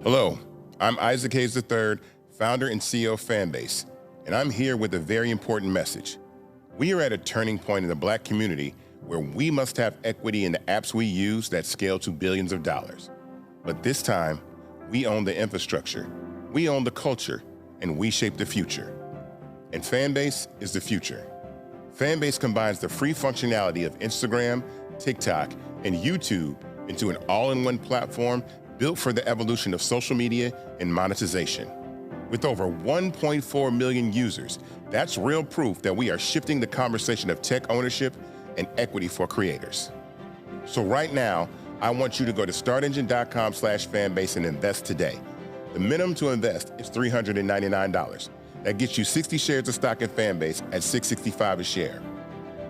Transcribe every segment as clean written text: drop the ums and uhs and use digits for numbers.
Hello, I'm Isaac Hayes III, founder and CEO of Fanbase, and I'm here with a very important message. We are at a turning point in the Black community where we must have equity in the apps we use that scale to billions of dollars. But this time, we own the infrastructure, we own the culture, and we shape the future. And Fanbase is the future. Fanbase combines the free functionality of Instagram, TikTok, and YouTube into an all-in-one platform built for the evolution of social media and monetization. With over 1.4 million users, that's real proof that we are shifting the conversation of tech ownership and equity for creators. So right now, I want you to go to startengine.com/fanbase and invest today. The minimum to invest is $399. That gets you 60 shares of stock in Fanbase at $665 a share.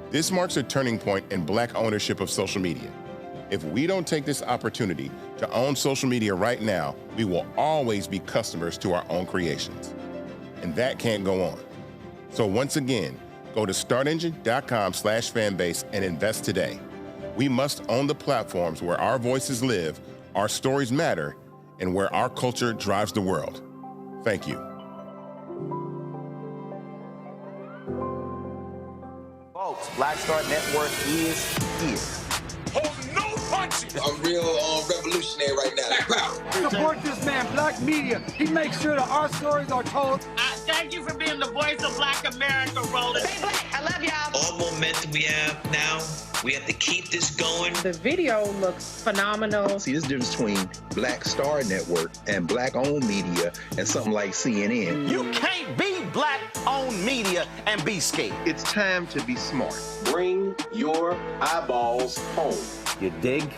This marks a turning point in Black ownership of social media. If we don't take this opportunity to own social media right now, we will always be customers to our own creations. And that can't go on. So once again, go to startengine.com/fanbase and invest today. We must own the platforms where our voices live, our stories matter, and where our culture drives the world. Thank you. Folks, Black Star Network is here. I'm real revolutionary right now. Black power. Support this man, Black media. He makes sure that our stories are told. Thank you for being the voice of Black America, Roland. Stay Black. I love y'all. All momentum we have now, we have to keep this going. The video looks phenomenal. See, this difference between Black Star Network and Black-owned media and something like CNN. You can't be Black-owned media and be scared. It's time to be smart. Bring your eyeballs home. You dig?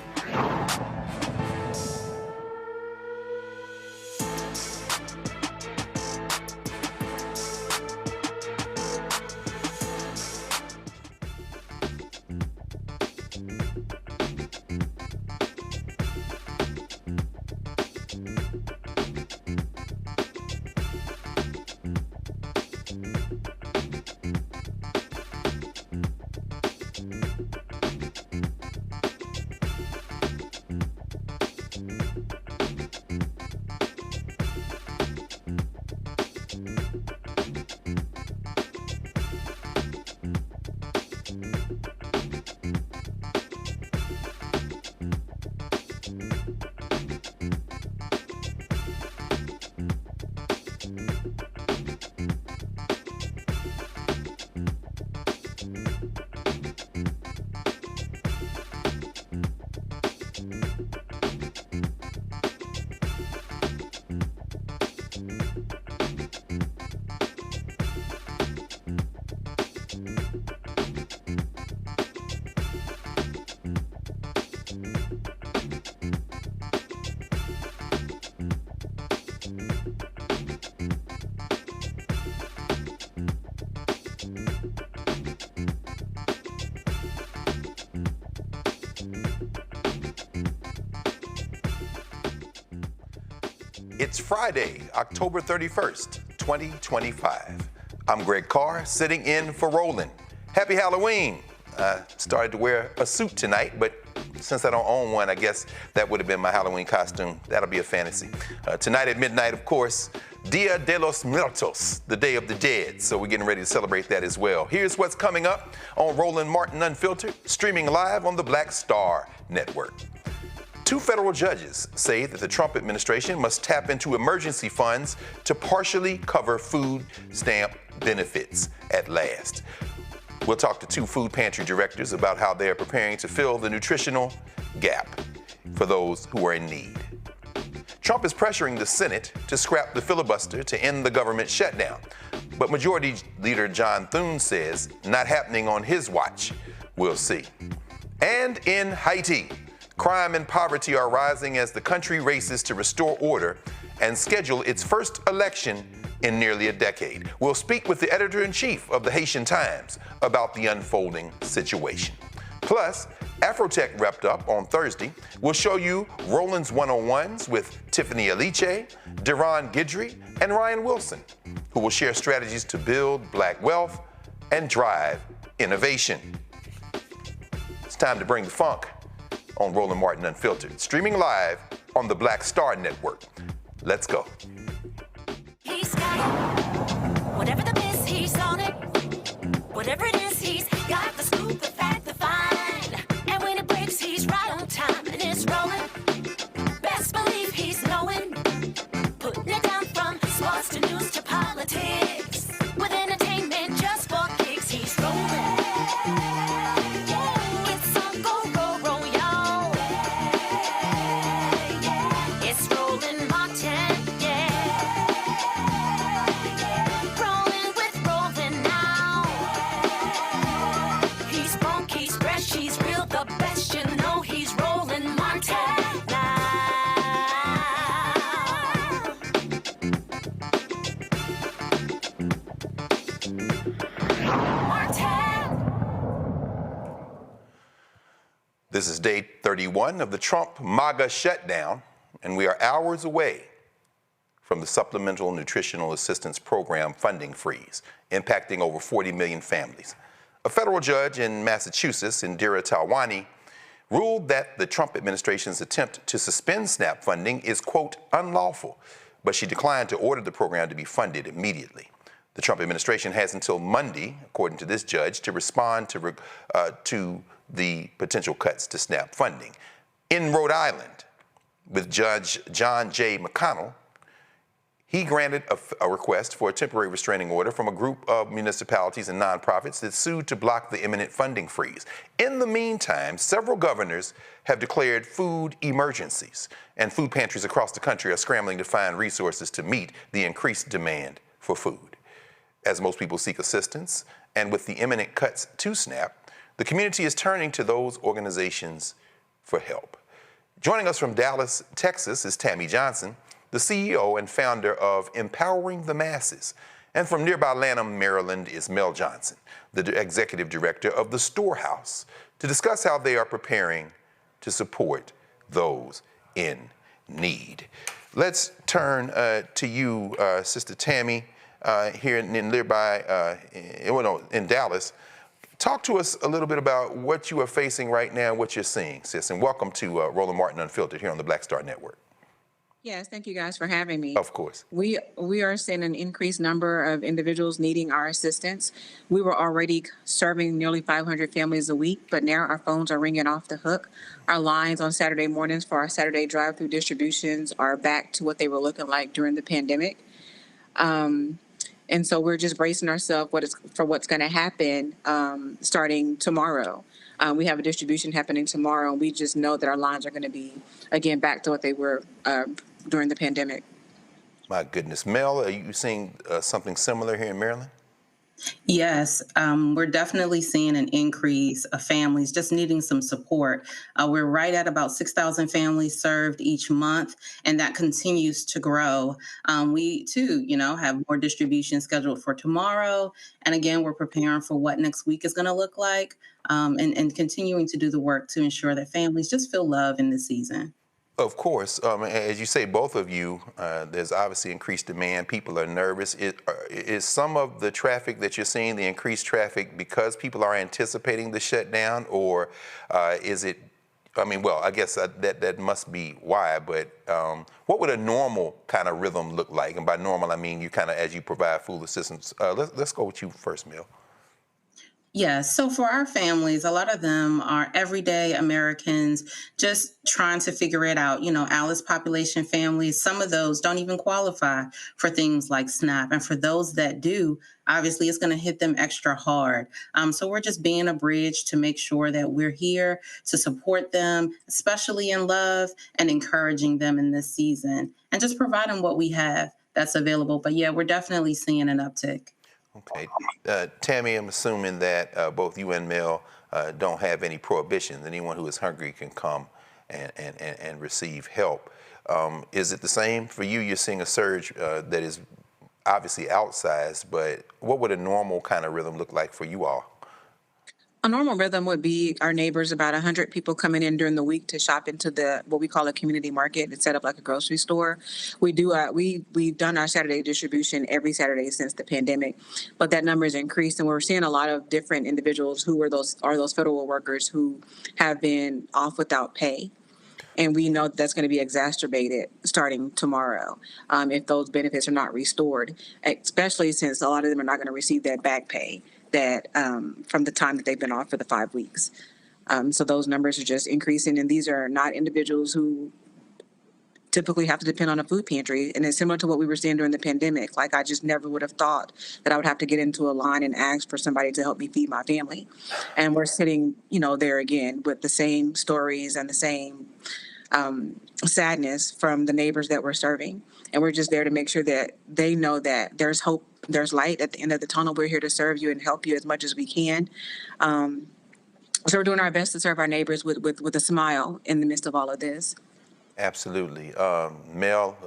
It's Friday, October 31st, 2025. I'm Greg Carr, sitting in for Roland. Happy Halloween. I started to wear a suit tonight, but since I don't own one, I guess that would have been my Halloween costume. That'll be a fantasy. Tonight at midnight, of course, Dia de los Muertos, the Day of the Dead. So we're getting ready to celebrate that as well. Here's what's coming up on Roland Martin Unfiltered, streaming live on the Black Star Network. 2 federal judges say that the Trump administration must tap into emergency funds to partially cover food stamp benefits at last. We'll talk to 2 food pantry directors about how they are preparing to fill the nutritional gap for those who are in need. Trump is pressuring the Senate to scrap the filibuster to end the government shutdown. But Majority Leader John Thune says not happening on his watch. We'll see. And in Haiti, crime and poverty are rising as the country races to restore order and schedule its first election in nearly a decade. We'll speak with the editor-in-chief of the Haitian Times about the unfolding situation. Plus, AfroTech wrapped up on Thursday. We'll show you Roland's 101s with Tiffany Aliche, Deron Guidrey, and Ryan Wilson, who will share strategies to build Black wealth and drive innovation. It's time to bring the funk on Roland Martin Unfiltered, streaming live on the Black Star Network. Let's go. He's got it. Whatever the miss, he's on it. Whatever it is, he's got the scoop, the fact, the find. And when it breaks, he's right on time and it's rolling. Best believe he's knowing. Putting it down from sports to news to politics. With entertainment just for kicks, he's rolling. It's on go, roll, roll, y'all. It's Roland Martin, yeah. Rolling with Roland now. He's funky, he's fresh, he's real, the best, you know he's Roland Martin now. This is day 31 of the Trump MAGA shutdown, and we are hours away from the Supplemental Nutritional Assistance Program funding freeze, impacting over 40 million families. A federal judge in Massachusetts, Indira Talwani, ruled that the Trump administration's attempt to suspend SNAP funding is, quote, unlawful, but she declined to order the program to be funded immediately. The Trump administration has until Monday, according to this judge, to respond to the potential cuts to SNAP funding. In Rhode Island, with Judge John J. McConnell, he granted a request for a temporary restraining order from a group of municipalities and nonprofits that sued to block the imminent funding freeze. In the meantime, several governors have declared food emergencies, and food pantries across the country are scrambling to find resources to meet the increased demand for food. As most people seek assistance, and with the imminent cuts to SNAP, the community is turning to those organizations for help. Joining us from Dallas, Texas is Tammy Johnson, the CEO and founder of Empowering the Masses. And from nearby Lanham, Maryland is Mel Johnson, the executive director of The Storehouse, to discuss how they are preparing to support those in need. Let's turn to you, Sister Tammy, here in nearby, in Dallas. Talk to us a little bit about what you are facing right now, what you're seeing, sis, and welcome to Roland Martin Unfiltered here on the Black Star Network. Yes, thank you guys for having me. Of course. We are seeing an increased number of individuals needing our assistance. We were already serving nearly 500 families a week, but now our phones are ringing off the hook. Our lines on Saturday mornings for our Saturday drive-through distributions are back to what they were looking like during the pandemic. And so we're just bracing ourselves for what's going to happen starting tomorrow. We have a distribution happening tomorrow, and we just know that our lines are going to be, again, back to what they were during the pandemic. My goodness. Mel, are you seeing something similar here in Maryland? Yes, we're definitely seeing an increase of families just needing some support. We're right at about 6,000 families served each month, and that continues to grow. We, too, have more distribution scheduled for tomorrow. And again, we're preparing for what next week is going to look like and continuing to do the work to ensure that families just feel love in this season. Of course. As you say, both of you, there's obviously increased demand. People are nervous. Is some of the traffic that you're seeing, the increased traffic, because people are anticipating the shutdown, or is it, I guess that must be why, but what would a normal kind of rhythm look like? And by normal, I mean you kind of, as you provide food assistance. Let's go with you first, Mel. Yeah, so for our families, a lot of them are everyday Americans just trying to figure it out. Alice population families, some of those don't even qualify for things like SNAP. And for those that do, obviously it's going to hit them extra hard. So we're just being a bridge to make sure that we're here to support them, especially in love, and encouraging them in this season and just providing what we have that's available. But yeah, we're definitely seeing an uptick. Okay. Tammy, I'm assuming that both you and Mel don't have any prohibitions. Anyone who is hungry can come and receive help. Is it the same for you? You're seeing a surge that is obviously outsized, but what would a normal kind of rhythm look like for you all? A normal rhythm would be our neighbors, about 100 people coming in during the week to shop into what we call a community market. It's set up like a grocery store. We've done our Saturday distribution every Saturday since the pandemic, but that number has increased, and we're seeing a lot of different individuals who are those federal workers who have been off without pay. And we know that's going to be exacerbated starting tomorrow if those benefits are not restored, especially since a lot of them are not going to receive that back pay that from the time that they've been off for the 5 weeks. So those numbers are just increasing, and these are not individuals who typically have to depend on a food pantry. And it's similar to what we were seeing during the pandemic. Like, I just never would have thought that I would have to get into a line and ask for somebody to help me feed my family. And we're sitting, there again with the same stories and the same sadness from the neighbors that we're serving. And we're just there to make sure that they know that there's hope, there's light at the end of the tunnel. We're here to serve you and help you as much as we can. So we're doing our best to serve our neighbors with a smile in the midst of all of this. Absolutely. Mel,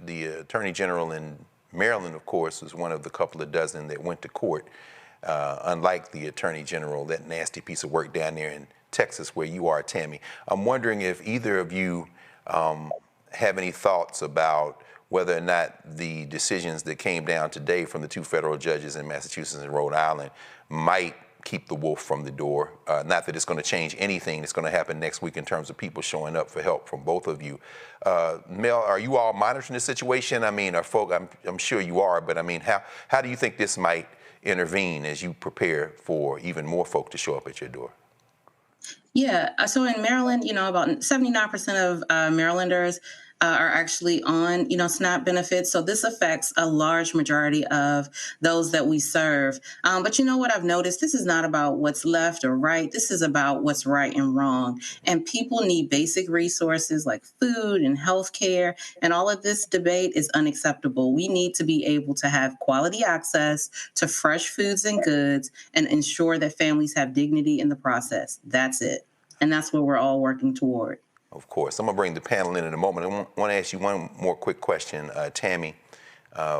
the Attorney General in Maryland, of course, was one of the couple of dozen that went to court. Unlike the Attorney General, that nasty piece of work down there in Texas where you are, Tammy. I'm wondering if either of you have any thoughts about whether or not the decisions that came down today from the 2 federal judges in Massachusetts and Rhode Island might keep the wolf from the door. Not that it's going to change anything that's going to happen next week in terms of people showing up for help from both of you. Mel, are you all monitoring the situation? I mean, I'm sure you are, but I mean, how do you think this might intervene as you prepare for even more folk to show up at your door? Yeah, so in Maryland, about 79% of Marylanders are actually on, SNAP benefits. So this affects a large majority of those that we serve. But you know what I've noticed? This is not about what's left or right. This is about what's right and wrong. And people need basic resources like food and healthcare. And all of this debate is unacceptable. We need to be able to have quality access to fresh foods and goods and ensure that families have dignity in the process. That's it. And that's what we're all working toward. Of course. I'm going to bring the panel in a moment. I want to ask you one more quick question. Tammy,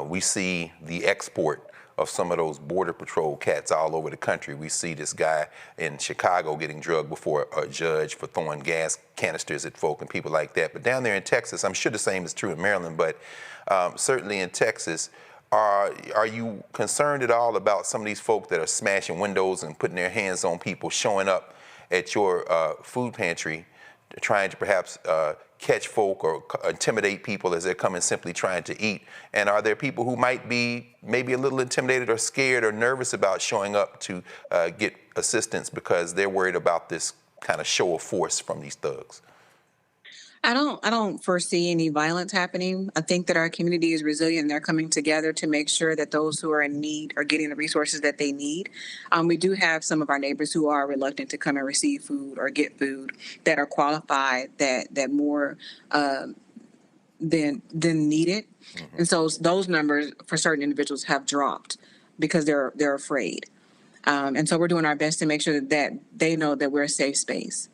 we see the export of some of those Border Patrol cats all over the country. We see this guy in Chicago getting drugged before a judge for throwing gas canisters at folk and people like that. But down there in Texas, I'm sure the same is true in Maryland, but certainly in Texas, are you concerned at all about some of these folk that are smashing windows and putting their hands on people, showing up at your food pantry, trying to perhaps catch folk or intimidate people as they're coming simply trying to eat? And are there people who might be maybe a little intimidated or scared or nervous about showing up to get assistance because they're worried about this kind of show of force from these thugs? I don't foresee any violence happening. I think that our community is resilient and they're coming together to make sure that those who are in need are getting the resources that they need. We do have some of our neighbors who are reluctant to come and receive food or get food that are qualified, that more than need it. Mm-hmm. And so those numbers for certain individuals have dropped because they're afraid. And so we're doing our best to make sure that they know that we're a safe space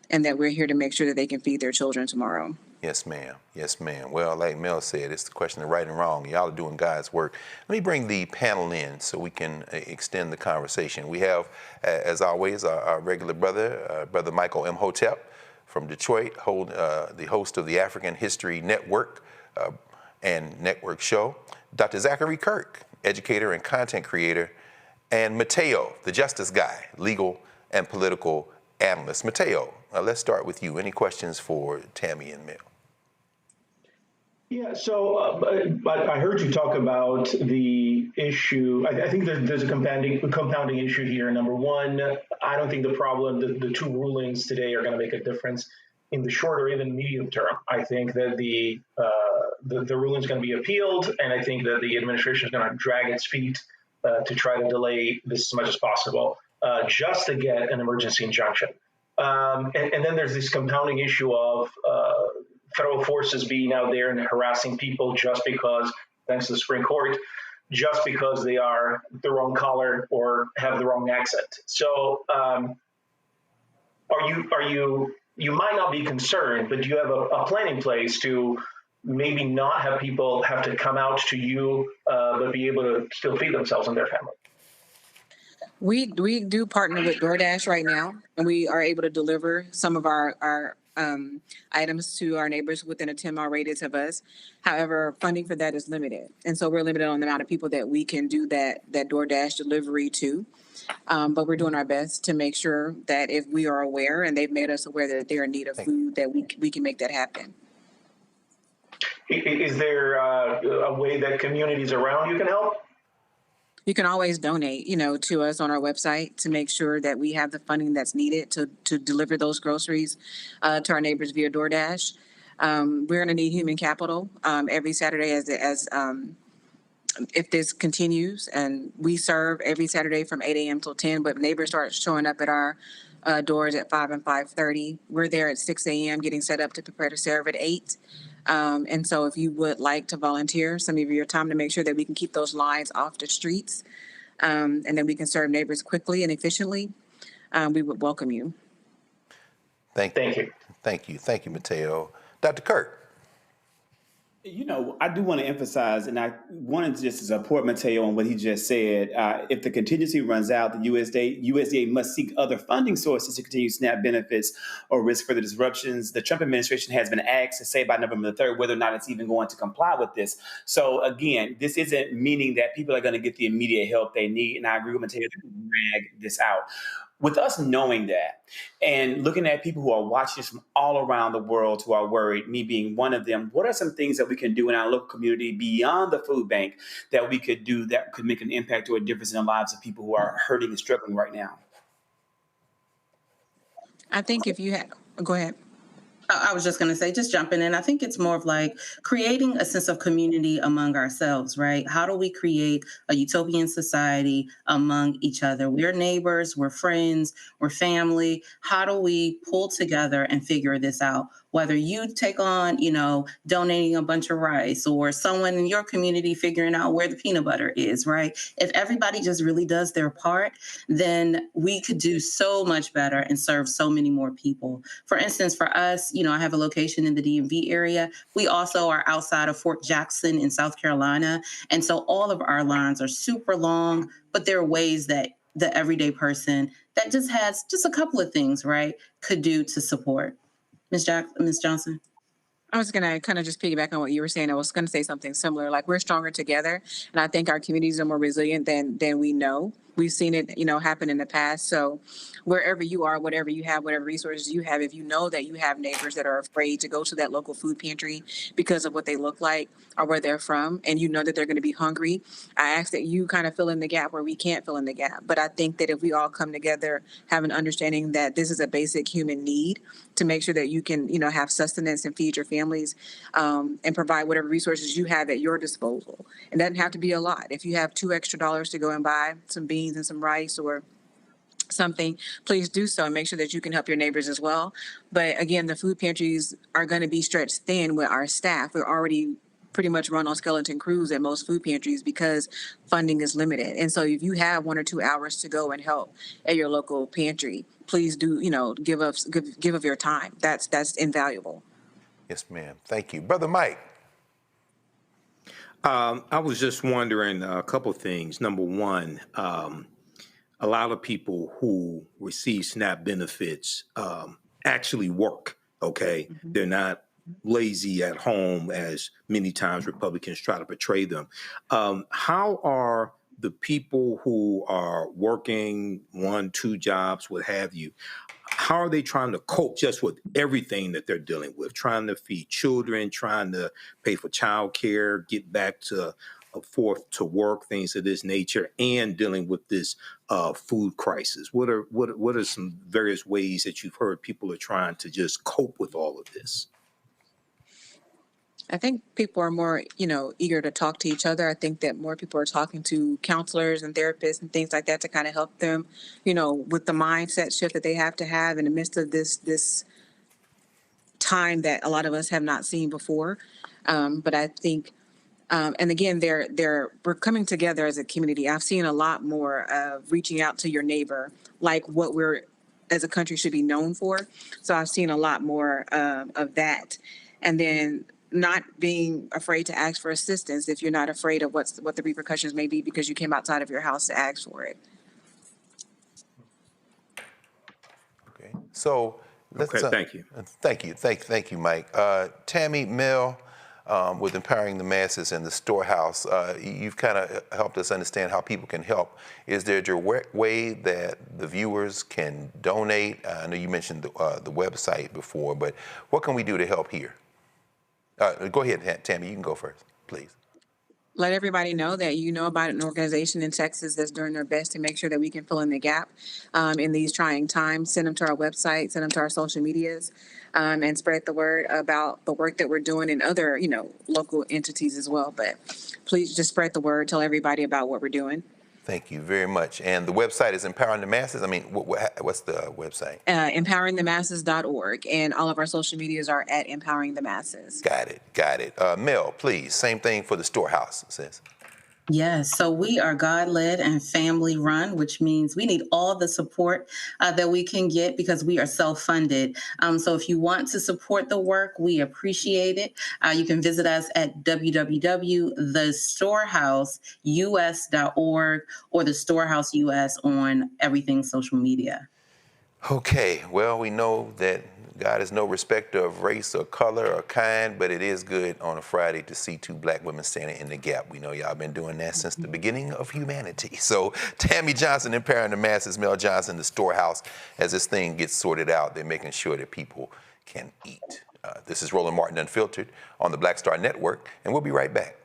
and that we're here to make sure that they can feed their children tomorrow. Yes, ma'am. Yes, ma'am. Well, like Mel said, it's the question of right and wrong. Y'all are doing God's work. Let me bring the panel in so we can extend the conversation. We have, as always, our regular brother, Brother Michael M. Hotep from Detroit, the host of the African History Network and Network Show. Dr. Zachary Kirk, educator and content creator, and Mateo, the justice guy, legal and political analyst. Mateo, let's start with you. Any questions for Tammy and Mel? Yeah, so I heard you talk about the issue. I think there's a compounding issue here. Number one, I don't think the 2 rulings today are going to make a difference in the short or even medium term. I think that the ruling is going to be appealed, and I think that the administration is going to drag its feet to try to delay this as much as possible, just to get an emergency injunction. And then there's this compounding issue of federal forces being out there and harassing people just because, thanks to the Supreme Court, just because they are the wrong color or have the wrong accent. So you might not be concerned, but do you have a plan in place to maybe not have people have to come out to you, but be able to still feed themselves and their family? We do partner with DoorDash right now, and we are able to deliver some of our items to our neighbors within a 10-mile radius of us. However, funding for that is limited. And so we're limited on the amount of people that we can do that DoorDash delivery to. But we're doing our best to make sure that if we are aware and they've made us aware that they're in need of food, that we can make that happen. Is there a way that communities around you can help? You can always donate, to us on our website to make sure that we have the funding that's needed to deliver those groceries to our neighbors via DoorDash. We're going to need human capital every Saturday as if this continues, and we serve every Saturday from 8 a.m. till 10, but neighbors start showing up at our doors at 5 and 5:30. We're there at 6 a.m. getting set up to prepare to serve at 8. And so if you would like to volunteer some of your time to make sure that we can keep those lines off the streets, and then we can serve neighbors quickly and efficiently, we would welcome you. Thank you. Thank you, Mateo. Dr. Kirk. I do want to emphasize, and I wanted to just support Mateo on what he just said. If the contingency runs out, the USDA must seek other funding sources to continue SNAP benefits or risk further disruptions. The Trump administration has been asked to say by November the 3rd whether or not it's even going to comply with this. So again, this isn't meaning that people are going to get the immediate help they need. And I agree with Mateo to drag this out. With us knowing that and looking at people who are watching this from all around the world who are worried, me being one of them, what are some things that we can do in our local community beyond the food bank that we could do that could make an impact or a difference in the lives of people who are hurting and struggling right now? I think if you had, go ahead. I was just going to say, just jumping in, I think it's more of like creating a sense of community among ourselves, right? How do we create a utopian society among each other? We're neighbors, we're friends, we're family. How do we pull together and figure this out? Whether you take on, donating a bunch of rice or someone in your community figuring out where the peanut butter is, right? If everybody just really does their part, then we could do so much better and serve so many more people. For instance, for us, I have a location in the DMV area. We also are outside of Fort Jackson in South Carolina. And so all of our lines are super long, but there are ways that the everyday person that just has just a couple of things, right, could do to support. Ms. Johnson? I was going to kind of just piggyback on what you were saying. I was going to say something similar. Like, we're stronger together, and I think our communities are more resilient than we know. We've seen it, happen in the past. So wherever you are, whatever you have, whatever resources you have, if you know that you have neighbors that are afraid to go to that local food pantry because of what they look like or where they're from, and you know that they're going to be hungry, I ask that you kind of fill in the gap where we can't fill in the gap. But I think that if we all come together, have an understanding that this is a basic human need to make sure that you can, have sustenance and feed your families, and provide whatever resources you have at your disposal. It doesn't have to be a lot. If you have $2 extra to go and buy some beans and some rice or something, please do so and make sure that you can help your neighbors as well. But again, the food pantries are going to be stretched thin with our staff. We're already pretty much run on skeleton crews at most food pantries because funding is limited. And so if you have 1 or 2 hours to go and help at your local pantry, please do, give of your time. That's invaluable. Yes, ma'am. Thank you. Brother Mike. I was just wondering a couple of things. Number one, a lot of people who receive SNAP benefits actually work, okay? Mm-hmm. They're not lazy at home, as many times Republicans try to portray them. How are the people who are working 1, 2 jobs, what have you, how are they trying to cope just with everything that they're dealing with, trying to feed children, trying to pay for childcare, get back to forth to work, things of this nature, and dealing with this food crisis? What are some various ways that you've heard people are trying to just cope with all of this? I think people are more, eager to talk to each other. I think that more people are talking to counselors and therapists and things like that to kind of help them, with the mindset shift that they have to have in the midst of this time that a lot of us have not seen before. But I think, and again, we're coming together as a community. I've seen a lot more of reaching out to your neighbor, like what we're as a country should be known for. So I've seen a lot more of that. And then not being afraid to ask for assistance if you're not afraid of what the repercussions may be because you came outside of your house to ask for it. Okay. So Thank you. Thank you, Mike. Tammy, Mel, with Empowering the Masses and the Storehouse, you've kind of helped us understand how people can help. Is there a direct way that the viewers can donate? I know you mentioned the website before, but what can we do to help here? Go ahead, Tammy, you can go first, please. Let everybody know that you know about an organization in Texas that's doing their best to make sure that we can fill in the gap in these trying times. Send them to our website, send them to our social medias, and spread the word about the work that we're doing in other, local entities as well. But please just spread the word, tell everybody about what we're doing. Thank you very much. And the website is Empowering the Masses. I mean, what's the website? Empoweringthemasses.org. And all of our social medias are at Empowering the Masses. Got it. Mel, please, same thing for the Storehouse, sis. Yes, so we are God-led and family-run, which means we need all the support that we can get because we are self-funded. So if you want to support the work, we appreciate it. You can visit us at www.thestorehouseus.org or the Storehouse US on everything social media. Okay, well, we know that God is no respecter of race or color or kind, but it is good on a Friday to see two black women standing in the gap. We know y'all been doing that since the beginning of humanity. So Tammy Johnson, Empowering the Masses, Mel Johnson, the Storehouse, as this thing gets sorted out, they're making sure that people can eat. This is Roland Martin Unfiltered on the Black Star Network, and we'll be right back.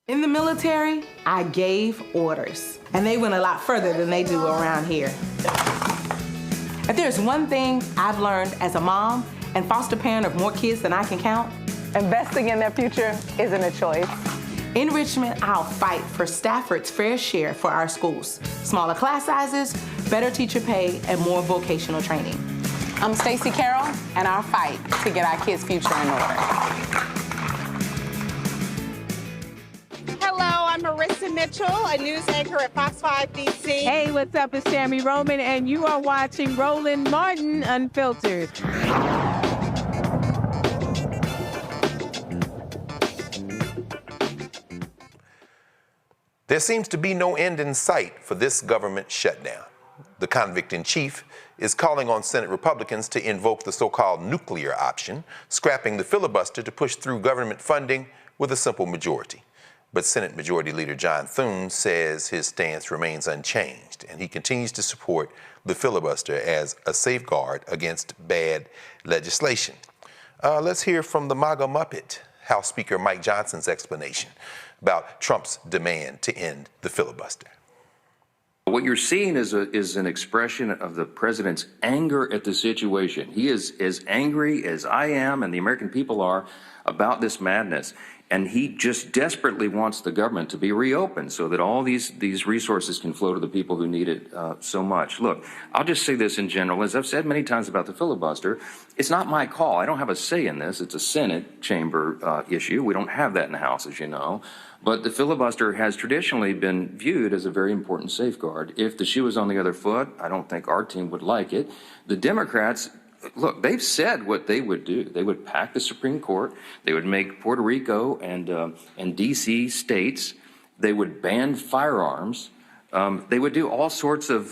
In the military, I gave orders, and they went a lot further than they do around here. If there's one thing I've learned as a mom and foster parent of more kids than I can count, investing in their future isn't a choice. In Richmond, I'll fight for Stafford's fair share for our schools. Smaller class sizes, better teacher pay, and more vocational training. I'm Stacey Carroll, and I'll fight to get our kids' future in order. I'm Marissa Mitchell, a news anchor at Fox 5 DC. Hey, what's up? It's Tammy Roman, and you are watching Roland Martin Unfiltered. There seems to be no end in sight for this government shutdown. The convict in chief is calling on Senate Republicans to invoke the so-called nuclear option, scrapping the filibuster to push through government funding with a simple majority. But Senate Majority Leader John Thune says his stance remains unchanged, and he continues to support the filibuster as a safeguard against bad legislation. Let's hear from the MAGA Muppet, House Speaker Mike Johnson's explanation about Trump's demand to end the filibuster. What you're seeing is an expression of the president's anger at the situation. He is as angry as I am and the American people are about this madness. And he just desperately wants the government to be reopened so that all these resources can flow to the people who need it so much. Look, I'll just say this in general. As I've said many times about the filibuster, it's not my call. I don't have a say in this. It's a Senate chamber issue. We don't have that in the House, as you know. But the filibuster has traditionally been viewed as a very important safeguard. If the shoe was on the other foot, I don't think our team would like it. The Democrats, look, they've said what they would do. They would pack the Supreme Court. They would make Puerto Rico and D.C. states. They would ban firearms. They would do all sorts of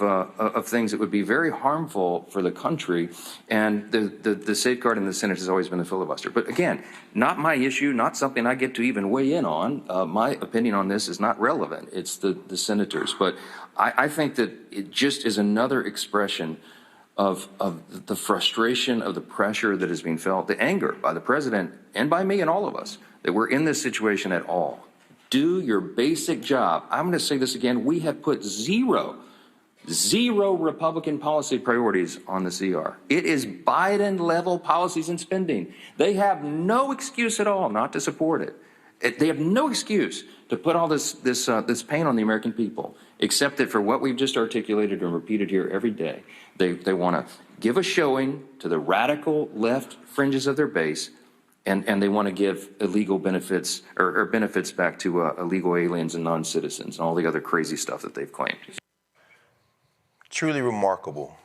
things that would be very harmful for the country. And the safeguard in the Senate has always been the filibuster. But again, not my issue, not something I get to even weigh in on. My opinion on this is not relevant. It's the senators. But I think that it just is another expression of the frustration, of the pressure that is being felt, the anger by the president and by me and all of us that we're in this situation at all. Do your basic job. I'm going to say this again. We have put zero Zero Republican policy priorities on the CR. It is Biden-level policies and spending. They have no excuse at all not to support it. They have no excuse to put all this pain on the American people, except that for what we've just articulated and repeated here every day, they want to give a showing to the radical left fringes of their base, and they want to give illegal benefits or benefits back to illegal aliens and non-citizens and all the other crazy stuff that they've claimed. Truly remarkable.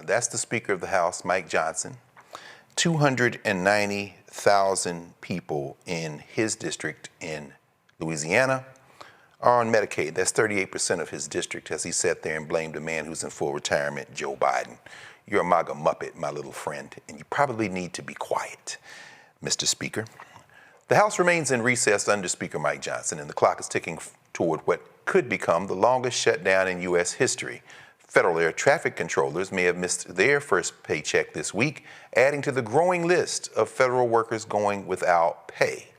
That's the Speaker of the House, Mike Johnson. 290,000 people in his district in Louisiana are on Medicaid. That's 38% of his district, as he sat there and blamed a man who's in full retirement, Joe Biden. You're a MAGA Muppet, my little friend, and you probably need to be quiet, Mr. Speaker. The House remains in recess under Speaker Mike Johnson, and the clock is ticking toward what could become the longest shutdown in U.S. history. Federal air traffic controllers may have missed their first paycheck this week, adding to the growing list of federal workers going without pay.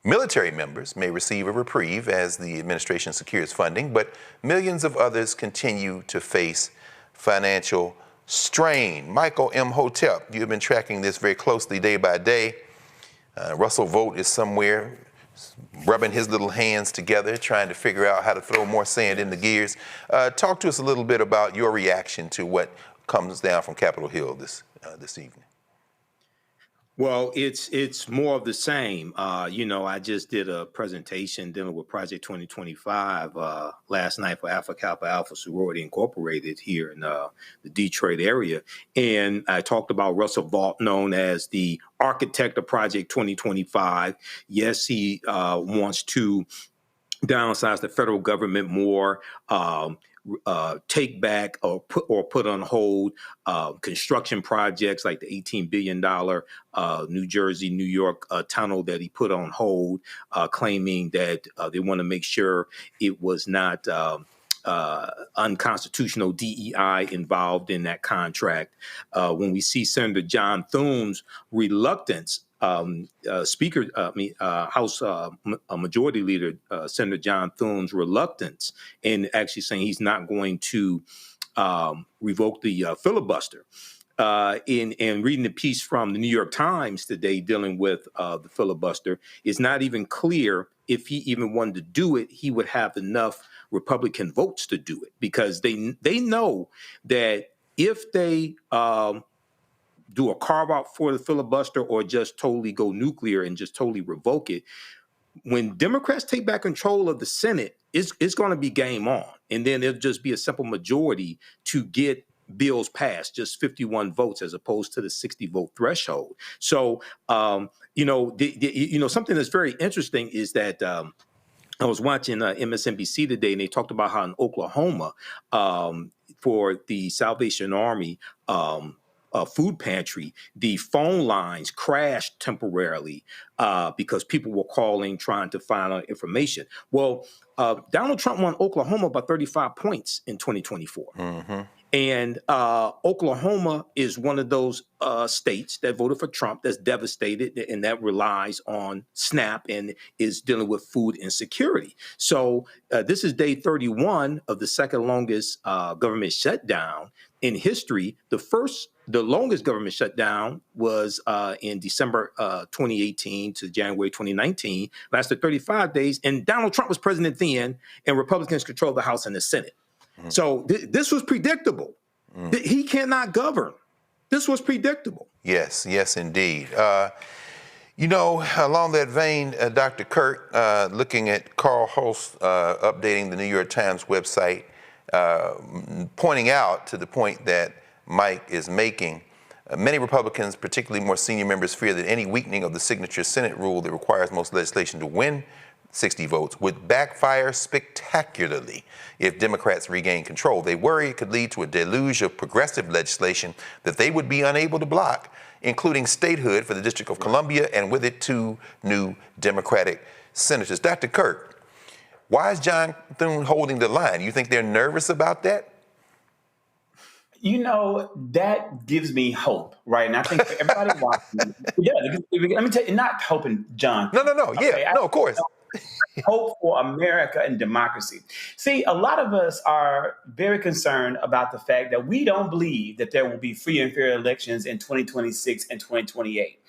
Military members may receive a reprieve as the administration secures funding, but millions of others continue to face financial strain. Michael M. Hotep, you have been tracking this very closely day by day. Russell Vought is somewhere rubbing his little hands together, trying to figure out how to throw more sand in the gears. Talk to us a little bit about your reaction to what comes down from Capitol Hill this evening. Well, it's more of the same. I just did a presentation dealing with Project 2025 last night for Alpha Kappa Alpha Sorority Incorporated here in the Detroit area. And I talked about Russell Vought, known as the architect of Project 2025. Yes, he wants to downsize the federal government more, take back or put on hold construction projects like the $18 billion New Jersey, New York tunnel that he put on hold, claiming that they want to make sure it was not unconstitutional DEI involved in that contract. When we see Senator John Thune's reluctance, House Majority Leader Senator John Thune's reluctance in actually saying he's not going to revoke the filibuster. In reading the piece from the New York Times today dealing with the filibuster, it's not even clear if he even wanted to do it, he would have enough Republican votes to do it, because they know that if they do a carve out for the filibuster or just totally go nuclear and just totally revoke it, when Democrats take back control of the Senate, it's going to be game on. And then it'll just be a simple majority to get bills passed, just 51 votes as opposed to the 60 vote threshold. So, something that's very interesting is that I was watching MSNBC today, and they talked about how in Oklahoma, for the Salvation Army food pantry, the phone lines crashed temporarily because people were calling, trying to find out information. Well, Donald Trump won Oklahoma by 35 points in 2024. Mm-hmm. And Oklahoma is one of those states that voted for Trump that's devastated and that relies on SNAP and is dealing with food insecurity. So this is day 31 of the second longest government shutdown in history. The longest government shutdown was in December 2018 to January 2019, lasted 35 days. And Donald Trump was president then, and Republicans controlled the House and the Senate. Mm-hmm. So this was predictable. Mm. He cannot govern. This was predictable. Yes, indeed. Along that vein, Dr. Kirk, looking at Carl Hulse updating the New York Times website, pointing out to the point that Mike is making, many Republicans, particularly more senior members, fear that any weakening of the signature Senate rule that requires most legislation to win 60 votes would backfire spectacularly if Democrats regain control. They worry it could lead to a deluge of progressive legislation that they would be unable to block, including statehood for the District of Columbia, and with it 2 new Democratic senators. Dr. Kirk, why is John Thune holding the line? You think they're nervous about that? That gives me hope, right? And I think for everybody watching, let me tell you, not hoping John. No. Okay, yeah, no, of course. hope for America and democracy. See, a lot of us are very concerned about the fact that we don't believe that there will be free and fair elections in 2026 and 2028.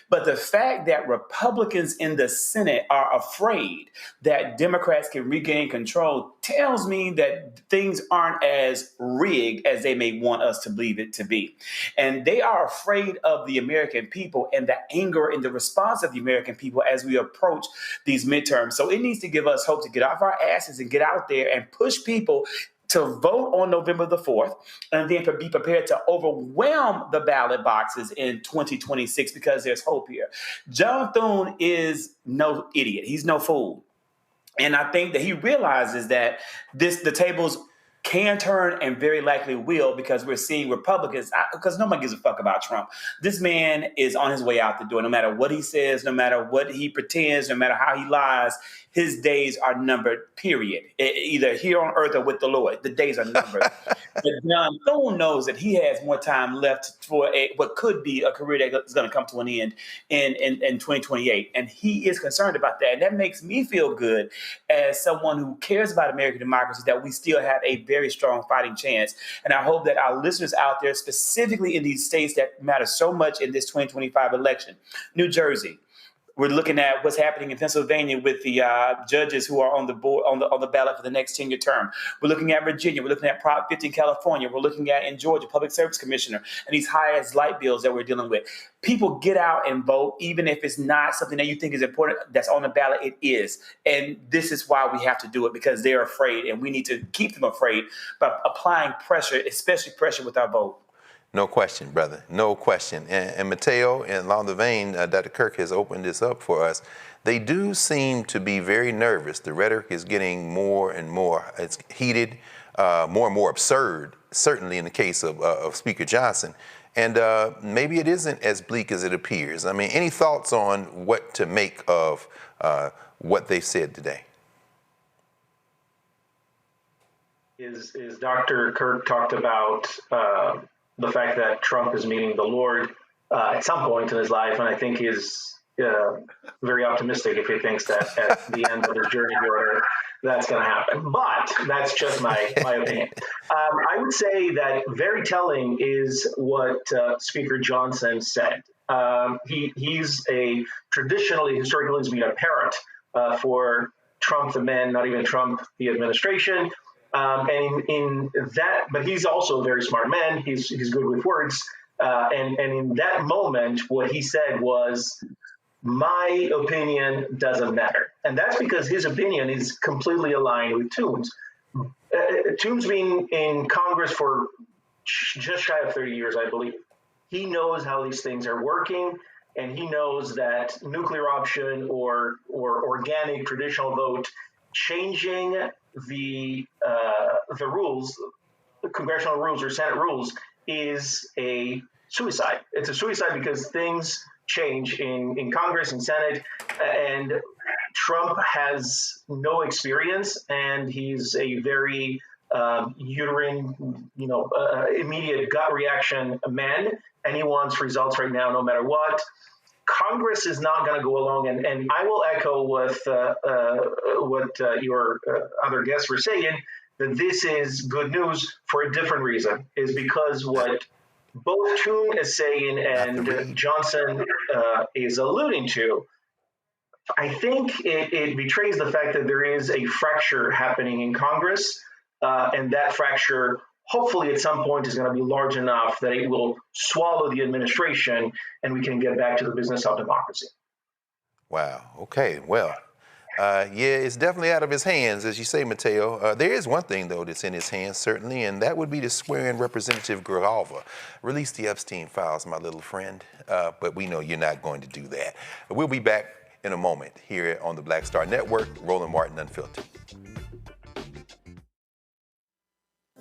But the fact that Republicans in the Senate are afraid that Democrats can regain control tells me that things aren't as rigged as they may want us to believe it to be. And they are afraid of the American people and the anger and the response of the American people as we approach these midterms. So it needs to give us hope to get off our asses and get out there and push people to vote on November the 4th, and then to be prepared to overwhelm the ballot boxes in 2026 because there's hope here. John Thune is no idiot. He's no fool. And I think that he realizes that the tables can turn and very likely will, because we're seeing Republicans, because nobody gives a fuck about Trump. This man is on his way out the door. No matter what he says, no matter what he pretends, no matter how he lies, his days are numbered, period. Either here on earth or with the Lord. The days are numbered. But John Thune knows that he has more time left for what could be a career that is going to come to an end in 2028. And he is concerned about that. And that makes me feel good as someone who cares about American democracy, that we still have a very strong fighting chance. And I hope that our listeners out there, specifically in these states that matter so much in this 2025 election, New Jersey, we're looking at what's happening in Pennsylvania with the judges who are on the board on the ballot for the next 10-year term. We're looking at Virginia. We're looking at Prop 50 in California. We're looking at in Georgia, Public Service Commissioner, and these high-as light bills that we're dealing with. People get out and vote, even if it's not something that you think is important that's on the ballot. It is, and this is why we have to do it, because they're afraid, and we need to keep them afraid by applying pressure, especially pressure with our vote. No question, brother. No question. And Mateo, and along the vein, Dr. Kirk has opened this up for us. They do seem to be very nervous. The rhetoric is getting more and more, it's heated, more and more absurd, certainly in the case of Speaker Johnson. And maybe it isn't as bleak as it appears. I mean, any thoughts on what to make of what they said today? Is Dr. Kirk talked about the fact that Trump is meeting the Lord at some point in his life, and I think he's very optimistic if he thinks that at the end of his journey here, that's going to happen. But that's just my opinion. I would say that very telling is what Speaker Johnson said. He's historically has been a parrot for Trump the man, not even Trump the administration. And in that, but he's also a very smart man. He's good with words. And in that moment, what he said was, my opinion doesn't matter. And that's because his opinion is completely aligned with Thune's. Thune's been in Congress for just shy of 30 years, I believe. He knows how these things are working, and he knows that nuclear option or organic traditional vote, changing the rules, the congressional rules or Senate rules, is a suicide. It's a suicide because things change in Congress and Senate, and Trump has no experience, and he's a very uterine, immediate gut reaction man, and he wants results right now, no matter what. Congress is not going to go along, and I will echo what your other guests were saying, that this is good news for a different reason, is because what both Thune is saying and Johnson is alluding to, I think it betrays the fact that there is a fracture happening in Congress, and that fracture hopefully at some point is going to be large enough that it will swallow the administration and we can get back to the business of democracy. Wow. Okay. Well, yeah, it's definitely out of his hands, as you say, Mateo. There is one thing, though, that's in his hands, certainly, and that would be to swear in Representative Grijalva. Release the Epstein files, my little friend, but we know you're not going to do that. We'll be back in a moment here on the Black Star Network, Roland Martin Unfiltered.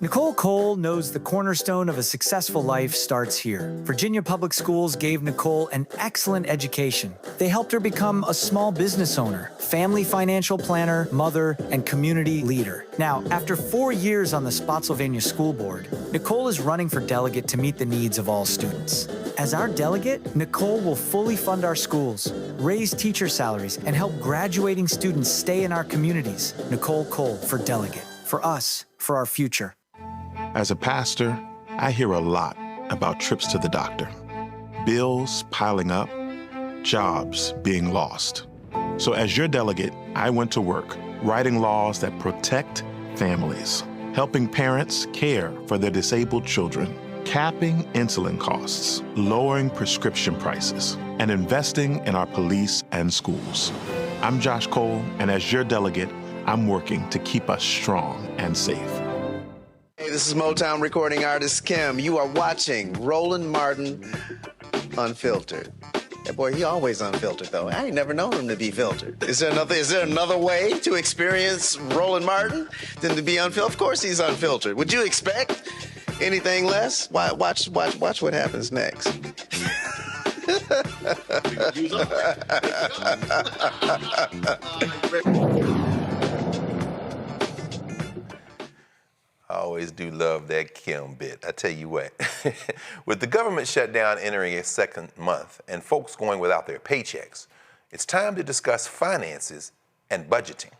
Nicole Cole knows the cornerstone of a successful life starts here. Virginia Public Schools gave Nicole an excellent education. They helped her become a small business owner, family financial planner, mother, and community leader. Now, after 4 years on the Spotsylvania School Board, Nicole is running for delegate to meet the needs of all students. As our delegate, Nicole will fully fund our schools, raise teacher salaries, and help graduating students stay in our communities. Nicole Cole for delegate. For us, for our future. As a pastor, I hear a lot about trips to the doctor, bills piling up, jobs being lost. So as your delegate, I went to work writing laws that protect families, helping parents care for their disabled children, capping insulin costs, lowering prescription prices, and investing in our police and schools. I'm Josh Cole, and as your delegate, I'm working to keep us strong and safe. Hey, this is Motown recording artist Kim. You are watching Roland Martin Unfiltered. That boy, he always unfiltered, though. I ain't never known him to be filtered. Is there another way to experience Roland Martin than to be unfiltered? Of course he's unfiltered. Would you expect anything less? Watch what happens next. I always do love that Kim bit. I tell you what, with the government shutdown entering its second month and folks going without their paychecks, it's time to discuss finances and budgeting.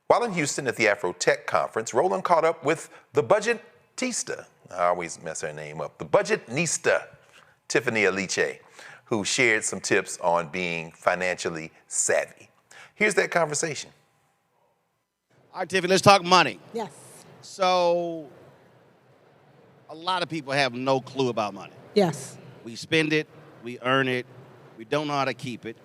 While in Houston at the AfroTech conference, Roland caught up with the budgetista. I always mess her name up. The budgetnista, Tiffany Aliche, who shared some tips on being financially savvy. Here's that conversation. All right, Tiffany, let's talk money. Yes. So, a lot of people have no clue about money. Yes. We spend it, we earn it, we don't know how to keep it.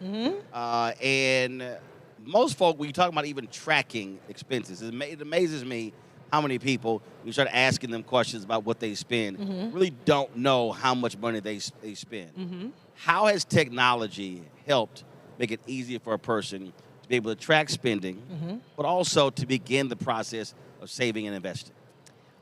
And most folk, when you talk about even tracking expenses, it amazes me how many people, when you start asking them questions about what they spend, really don't know how much money they spend. How has technology helped make it easier for a person to be able to track spending, but also to begin the process of saving and investing?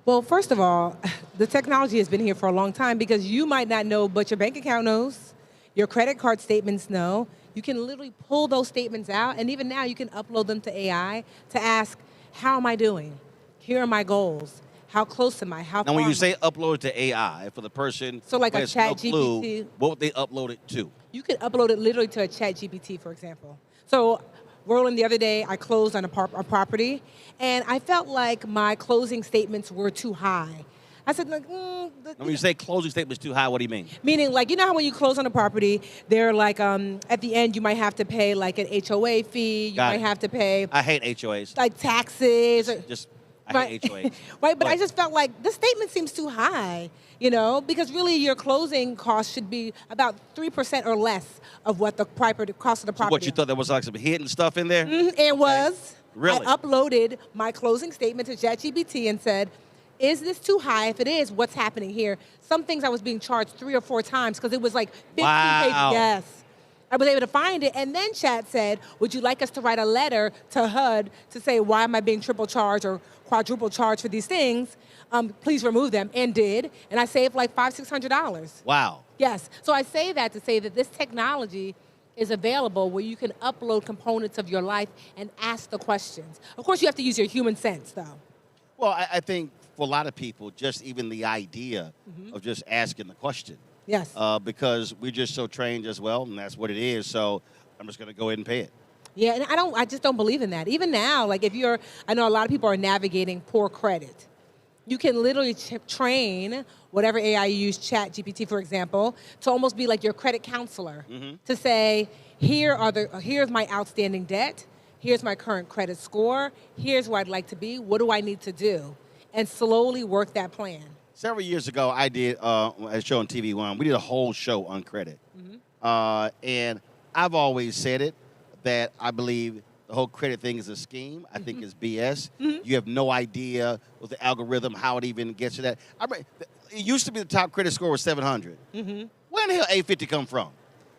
Well, first of all, the technology has been here for a long time because you might not know, but your bank account knows, your credit card statements know. You can literally pull those statements out, and even now you can upload them to AI to ask, how am I doing? Here are my goals. How close am I? How Now, far when you am I? say upload it to AI, for the person So like who a has chat no clue, GPT. what would they upload it to? You could upload it literally to a chat GPT, for example. So, Roland, the other day, I closed on a property, and I felt like my closing statements were too high. I said, like, Now, when you say closing statements too high, what do you mean? meaning, like, you know how when you close on a property, they're like, at the end, you might have to pay like an HOA fee. You Got might it. have to pay I hate HOAs. like taxes. I hate HOAs. Right, but I just felt like this statement seems too high, you know, because really your closing cost should be about 3% or less of what the cost of the So property. what, you thought there was like some hidden stuff in there? It was. Really? I uploaded my closing statement to ChatGPT and said, is this too high? If it is, what's happening here? Some things I was being charged 3 or 4 times because it was like 15 pages. Wow. Yes. I was able to find it, and then Chat said, would you like us to write a letter to HUD to say, why am I being triple charged or quadruple charged for these things? Please remove them, and did, and I saved like $500-600. Wow. Yes, so I say that to say that this technology is available where you can upload components of your life and ask the questions. Of course, you have to use your human sense, though. Well, I think for a lot of people, just even the idea of just asking the question. Yes. Because we're just so trained as well, and that's what it is. So I'm just going to go ahead and pay it. Yeah, and I just don't believe in that. Even now, like I know a lot of people are navigating poor credit. You can literally train whatever AI you use, ChatGPT, for example, to almost be like your credit counselor. To say, here's my outstanding debt, here's my current credit score, here's where I'd like to be, what do I need to do? And slowly work that plan. Several years ago, I did a show on TV One. We did a whole show on credit. And I've always said it, that I believe the whole credit thing is a scheme. I think it's BS. You have no idea with the algorithm how it even gets to that. It used to be the top credit score was 700. Where in the hell 850 come from?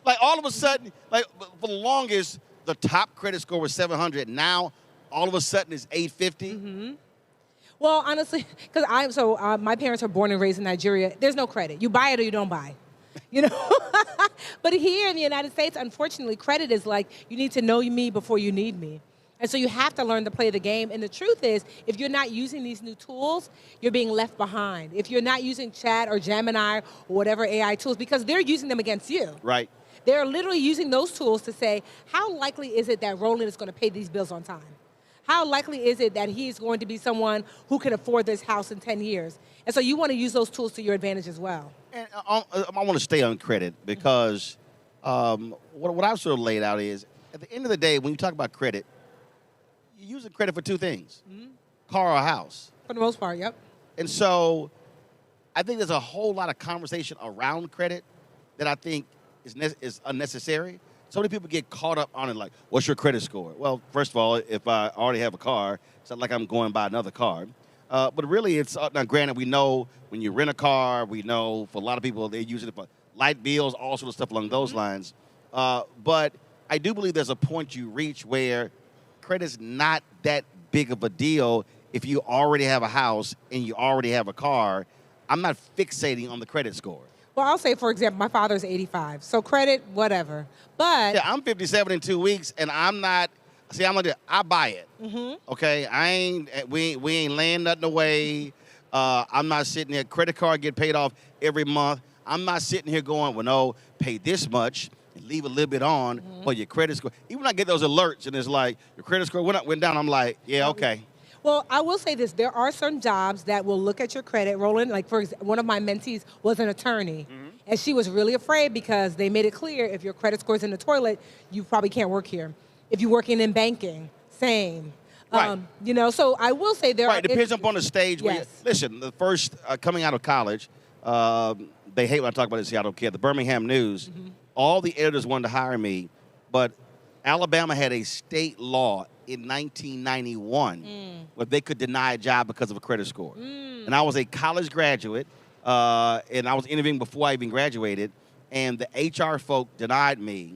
Like all of a sudden, like for the longest, the top credit score was 700. Now, all of a sudden, it's 850. Well, honestly, because my parents are born and raised in Nigeria. There's no credit. You buy it or you don't buy. You know, but here in the United States, unfortunately, credit is like you need to know me before you need me. And so you have to learn to play the game. And the truth is, if you're not using these new tools, you're being left behind. If you're not using Chat or Gemini or whatever AI tools, because they're using them against you. Right. They're literally using those tools to say, how likely is it that Roland is going to pay these bills on time? How likely is it that he's going to be someone who can afford this house in 10 years? And so you want to use those tools to your advantage as well. And I want to stay on credit because what I've sort of laid out is, at the end of the day, when you talk about credit, you're using credit for two things, car or house. For the most part, yep. And so I think there's a whole lot of conversation around credit that I think is unnecessary. So many people get caught up on it, like, what's your credit score? Well, first of all, if I already have a car, it's not like I'm going to buy another car. But really, it's now granted, we know when you rent a car, we know for a lot of people, they're using it for light bills, all sorts of stuff along those lines. But I do believe there's a point you reach where credit's not that big of a deal if you already have a house and you already have a car. I'm not fixating on the credit score. Well, I'll say, for example, my father's 85, so credit, whatever. But yeah, I'm 57 in 2 weeks, and I'm not. See, I'm like this. I buy it. Okay, we ain't laying nothing away. I'm not sitting here. Credit card get paid off every month. I'm not sitting here going, well, no, pay this much and leave a little bit on for your credit score. Even when I get those alerts and it's like your credit score went down, I'm like, yeah, okay. Well, I will say this. There are certain jobs that will look at your credit, Roland. Like, for example, one of my mentees was an attorney. And she was really afraid because they made it clear if your credit score is in the toilet, you probably can't work here. If you're working in banking, same. Right. You know, so I will say there Right, it depends upon the stage. Where listen, the first, coming out of college, they hate when I talk about this, I don't care. The Birmingham News, all the editors wanted to hire me, but Alabama had a state law in 1991 where they could deny a job because of a credit score. And I was a college graduate, and I was interviewing before I even graduated, and the HR folk denied me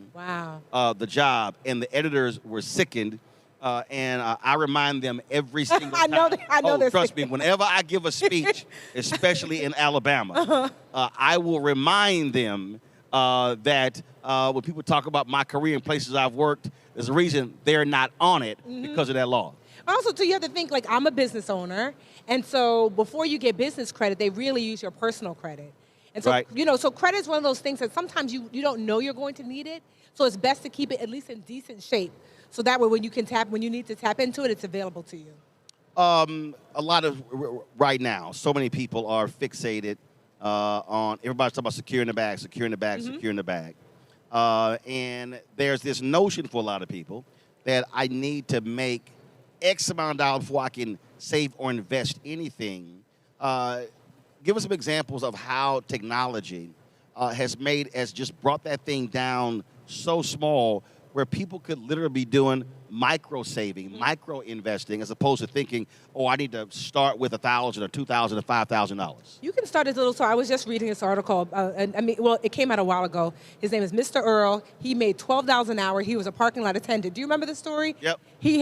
the job, and the editors were sickened, and I remind them every single time. I know trust me, whenever I give a speech, especially in Alabama, I will remind them that when people talk about my career and places I've worked, there's a reason they're not on it because of that law. Also, too, you have to think, like, I'm a business owner, and so before you get business credit, they really use your personal credit. And so, you know, so credit is one of those things that sometimes you don't know you're going to need it, so it's best to keep it at least in decent shape, so that way when you need to tap into it, it's available to you. A lot of, right now, so many people are fixated on, everybody's talking about securing the bag, securing the bag, securing the bag. And there's this notion for a lot of people that I need to make X amount of dollars before I can save or invest anything. Give us some examples of how technology has just brought that thing down so small where people could literally be doing micro saving, micro investing, as opposed to thinking, oh, I need to start with $1,000 or $2,000 or $5,000. You can start as little. So I was just reading this article. It came out a while ago. His name is Mr. Earl. He made $12 an hour. He was a parking lot attendant. Do you remember the story? Yep. He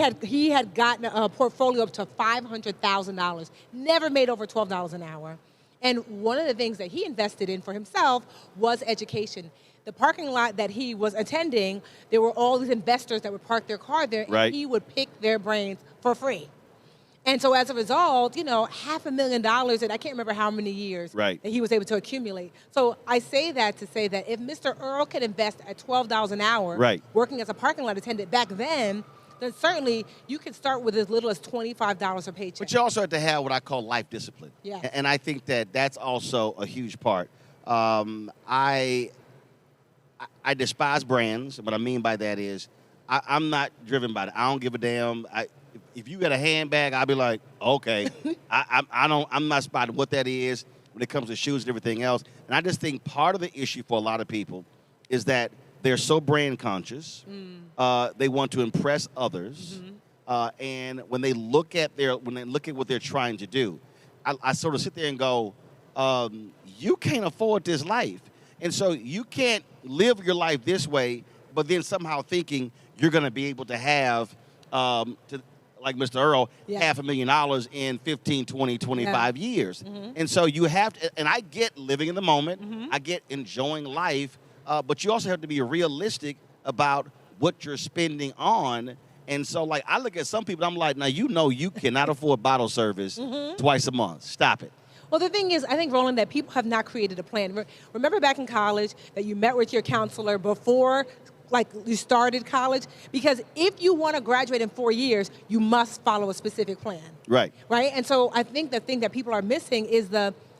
had gotten a portfolio up to $500,000. Never made over $12 an hour. And one of the things that he invested in for himself was education. The parking lot that he was attending, there were all these investors that would park their car there, and he would pick their brains for free. And so as a result, you know, $500,000, and I can't remember how many years that he was able to accumulate. So I say that to say that if Mr. Earl could invest at $12 an hour, working as a parking lot attendant back then certainly you can start with as little as $25 a paycheck. But you also have to have what I call life discipline. Yeah. And I think that that's also a huge part. I despise brands. What I mean by that is I'm not driven by that. I don't give a damn. If you got a handbag, I'll be like, okay. I'm not spotting what that is when it comes to shoes and everything else. And I just think part of the issue for a lot of people is that they're so brand conscious. They want to impress others. And when they look at what they're trying to do, I sort of sit there and go, you can't afford this life. And so you can't live your life this way, but then somehow thinking you're going to be able to have like Mr. Earl, Yeah. $500,000 in 15, 20, 25 years. And so you have to, and I get living in the moment, I get enjoying life, but you also have to be realistic about what you're spending on. And so, like, I look at some people, I'm like, now, you cannot afford bottle service twice a month. Stop it. Well, the thing is, I think, Roland, that people have not created a plan. Remember back in college that you met with your counselor before, like, you started college? Because if you want to graduate in 4 years, you must follow a specific plan. Right. Right? And so I think the thing that people are missing is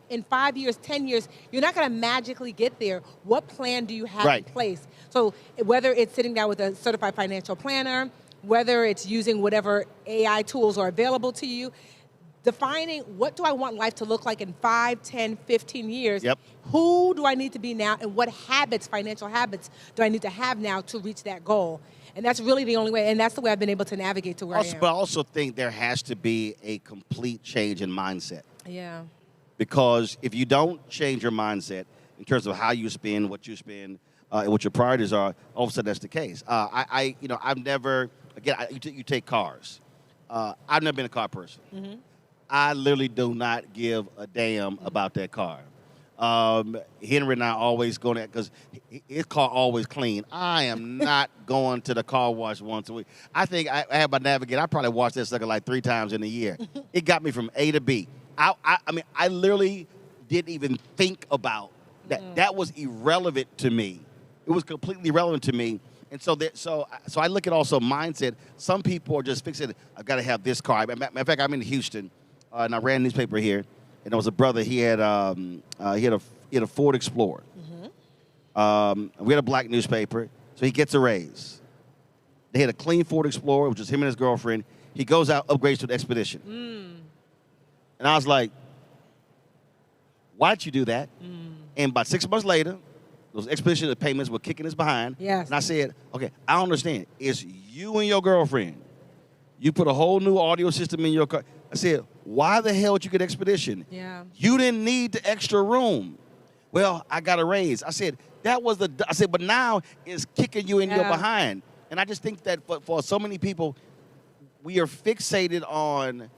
in 5 years, 10 years, you're not going to magically get there. What plan do you have in place? So whether it's sitting down with a certified financial planner, whether it's using whatever AI tools are available to you, defining what do I want life to look like in 5, 10, 15 years, who do I need to be now, and what habits, financial habits, do I need to have now to reach that goal? And that's really the only way, and that's the way I've been able to navigate to where I am. But I also think there has to be a complete change in mindset. Yeah. Because if you don't change your mindset in terms of how you spend, what you spend, and what your priorities are, all of a sudden that's the case. I've never, again, you take cars. I've never been a car person. I literally do not give a damn about that car. Henry and I always go there because his car always clean. I am not going to the car wash once a week. I think I have my Navigator. I probably wash that sucker like 3 times in a year. It got me from A to B. I literally didn't even think about that. That was irrelevant to me. It was completely irrelevant to me. And so I look at also mindset. Some people are just fixated. I've got to have this car. Matter of fact, I'm in Houston, and I ran a newspaper here, and there was a brother. He had a Ford Explorer. We had a black newspaper, so he gets a raise. They had a clean Ford Explorer, which was him and his girlfriend. He goes out, upgrades to the Expedition. And I was like, why'd you do that? And about 6 months later, those Expedition payments were kicking us behind. Yes. And I said, okay, I don't understand. It's you and your girlfriend. You put a whole new audio system in your car. I said, why the hell did you get Expedition? Yeah. You didn't need the extra room. Well, I got a raise. I said, but now it's kicking you in your behind. And I just think that for so many people, we are fixated on,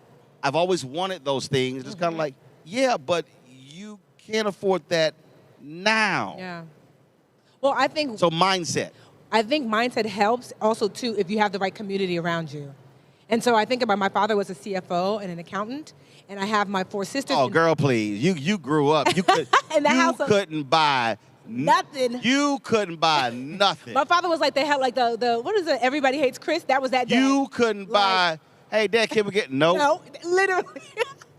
I've always wanted those things. It's kind of like, yeah, but you can't afford that now. Yeah. Well, I think... So mindset. I think mindset helps also, too, if you have the right community around you. And so I think about my father was a CFO and an accountant, and I have my 4 sisters. Oh, girl, please. You grew up. You couldn't buy nothing. You couldn't buy nothing. My father was like the what is it? Everybody Hates Chris. That was that day. You couldn't buy, hey, Dad, can we get, nope. No, literally.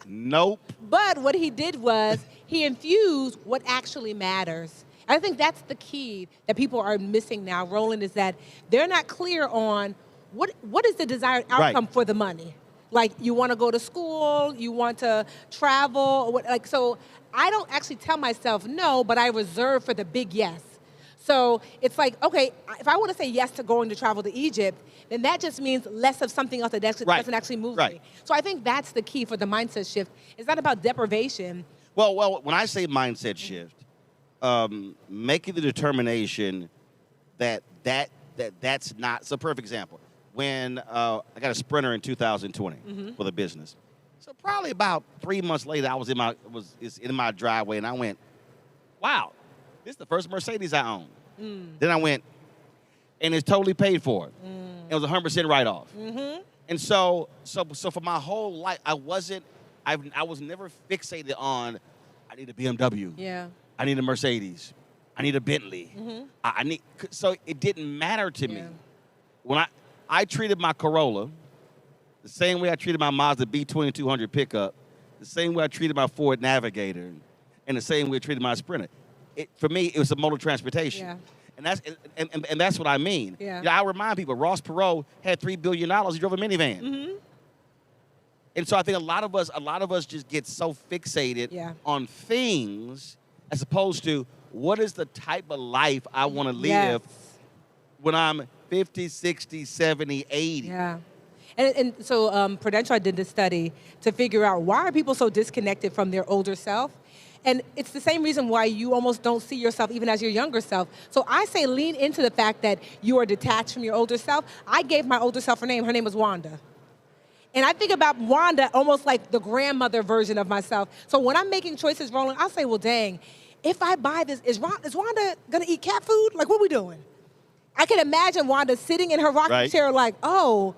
Nope. But what he did was he infused what actually matters. I think that's the key that people are missing now, Roland, is that they're not clear on what is the desired outcome for the money. Like, you want to go to school, you want to travel, so I don't actually tell myself no, but I reserve for the big yes. So it's like, okay, if I want to say yes to going to travel to Egypt, then that just means less of something else that doesn't actually move me. So I think that's the key for the mindset shift. It's not about deprivation. Well, when I say mindset shift, making the determination that's not. So, perfect example. When I got a Sprinter in 2020 for the business. So probably about 3 months later, I was in my driveway, and I went, wow, this is the first Mercedes I own. Then I went, and it's totally paid for. It was 100% write-off. And so for my whole life, I was never fixated on, I need a BMW. Yeah. I need a Mercedes. I need a Bentley. So it didn't matter to me. When I treated my Corolla the same way I treated my Mazda B2200 pickup, the same way I treated my Ford Navigator, and the same way I treated my Sprinter. For me, it was a mode of transportation. Yeah. And that's what I mean. Yeah. I remind people, Ross Perot had $3 billion. He drove a minivan. And so I think a lot of us just get so fixated on things as opposed to what is the type of life I want to live when I'm 50, 60, 70, 80. Yeah. And so Prudential did this study to figure out why are people so disconnected from their older self. And it's the same reason why you almost don't see yourself even as your younger self. So I say lean into the fact that you are detached from your older self. I gave my older self her name. Her name was Wanda. And I think about Wanda almost like the grandmother version of myself. So when I'm making choices, Roland, I'll say, well, dang, if I buy this, is Wanda gonna eat cat food? Like, what are we doing? I can imagine Wanda sitting in her rocking chair like, oh,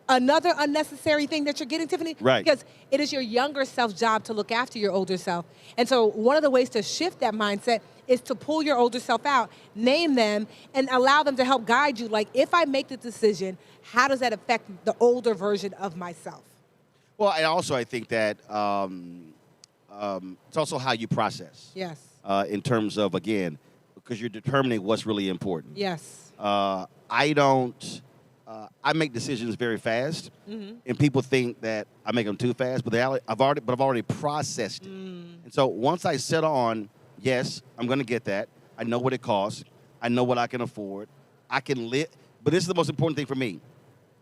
another unnecessary thing that you're getting, Tiffany? Right. Because it is your younger self's job to look after your older self. And so one of the ways to shift that mindset is to pull your older self out, name them, and allow them to help guide you. Like, if I make the decision, how does that affect the older version of myself? Well, and also I think that it's also how you process. Yes. In terms of, again, because you're determining what's really important. Yes. I make decisions very fast, and people think that I make them too fast, but I've already processed it. And so once I set on, yes, I'm going to get that. I know what it costs. I know what I can afford. I can live, but this is the most important thing for me.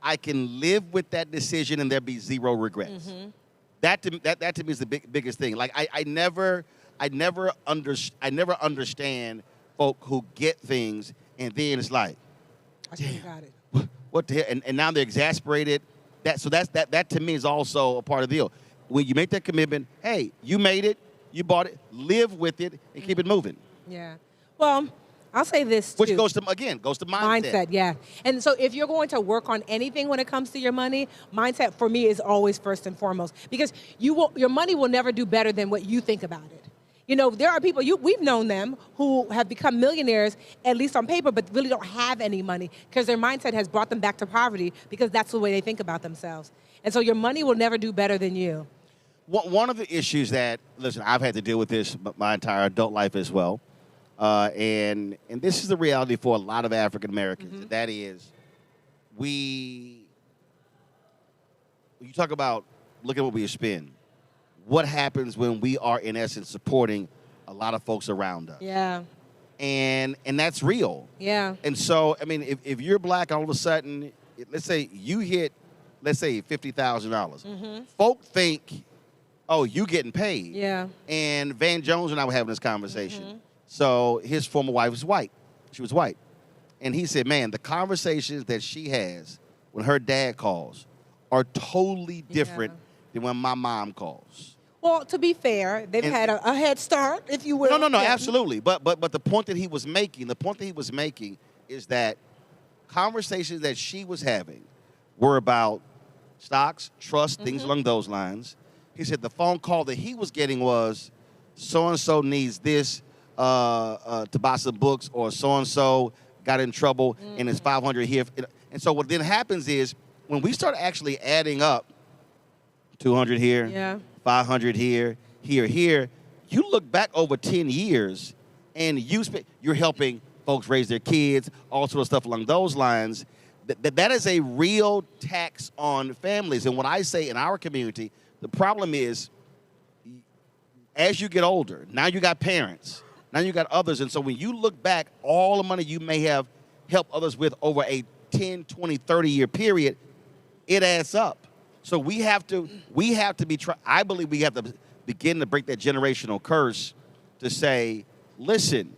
I can live with that decision, and there be zero regrets. That to me is the biggest thing. Like I never understand folk who get things, and then it's like, I should have got it. what the hell? And now they're exasperated. That to me is also a part of the deal. When you make that commitment, hey, you made it, you bought it, live with it, and keep it moving. Yeah. Well, I'll say this too. Which goes to mindset. Mindset, yeah. And so if you're going to work on anything when it comes to your money, mindset for me is always first and foremost, because your money will never do better than what you think about it. You know, there are people, we've known them who have become millionaires, at least on paper, but really don't have any money because their mindset has brought them back to poverty because that's the way they think about themselves. And so your money will never do better than you. One of the issues that, listen, I've had to deal with this my entire adult life as well. And this is the reality for a lot of African Americans. And that is, you talk about, look at what we spend. What happens when we are, in essence, supporting a lot of folks around us? Yeah. And that's real. Yeah. And so, I mean, if you're black, all of a sudden, let's say you hit, let's say, $50,000. Folk think, oh, you getting paid. Yeah. And Van Jones and I were having this conversation. So his former wife was white. She was white. And he said, man, the conversations that she has when her dad calls are totally different than when my mom calls. Well, to be fair, they've had a head start, if you will. No, absolutely. But the point that he was making, is that conversations that she was having were about stocks, trust, things along those lines. He said the phone call that he was getting was, so-and-so needs this to buy some books, or so-and-so got in trouble and it's 500 here. And so what then happens is, when we start actually adding up 200 here, 500 here, here, you look back over 10 years and you're helping folks raise their kids, all sort of stuff along those lines. That is a real tax on families. And what I say in our community, the problem is, as you get older, now you got parents, now you got others. And so when you look back, all the money you may have helped others with over a 10, 20, 30-year period, it adds up. So we have to I believe we have to begin to break that generational curse to say, listen,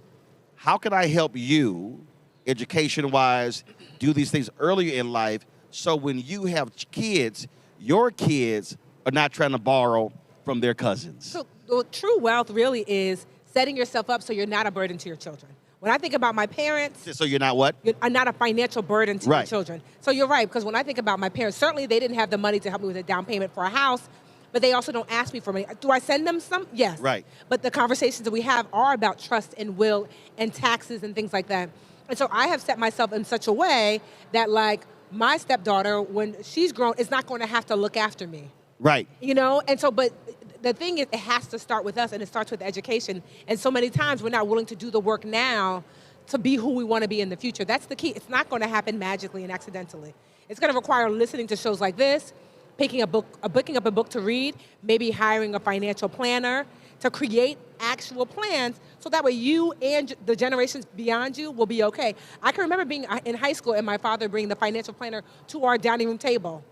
how can I help you education-wise do these things earlier in life, so when you have kids, your kids are not trying to borrow from their cousins. So true wealth really is setting yourself up so you're not a burden to your children. When I think about my parents... So you're not what? I'm not a financial burden to my children. So you're right, because when I think about my parents, certainly they didn't have the money to help me with a down payment for a house, but they also don't ask me for money. Do I send them some? Yes. Right. But the conversations that we have are about trust and will and taxes and things like that. And so I have set myself in such a way that, like, my stepdaughter, when she's grown, is not going to have to look after me. Right. You know? And so, but the thing is, it has to start with us, and it starts with education. And so many times we're not willing to do the work now to be who we want to be in the future. That's the key. It's not going to happen magically and accidentally. It's going to require listening to shows like this, picking up a book to read, maybe hiring a financial planner to create actual plans, so that way you and the generations beyond you will be okay. I can remember being in high school and my father bringing the financial planner to our dining room table,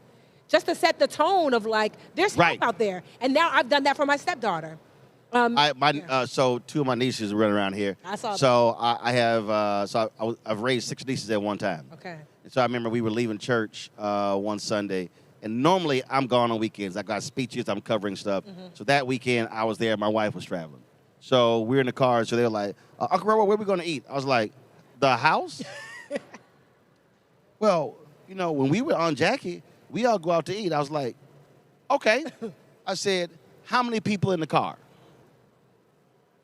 just to set the tone of, like, there's help out there. And now I've done that for my stepdaughter. So two of my nieces run around here. I saw so that. I have I've raised 6 nieces at one time. Okay. And so I remember we were leaving church one Sunday, And normally I'm gone on weekends. I got speeches, I'm covering stuff. So that weekend I was there, my wife was traveling. So we're in the car, so they're like, Uncle Robert, where are we going to eat? I was like, the house? Well, you know, when we were on Jackie, we all go out to eat. I was like, okay. I said, how many people in the car?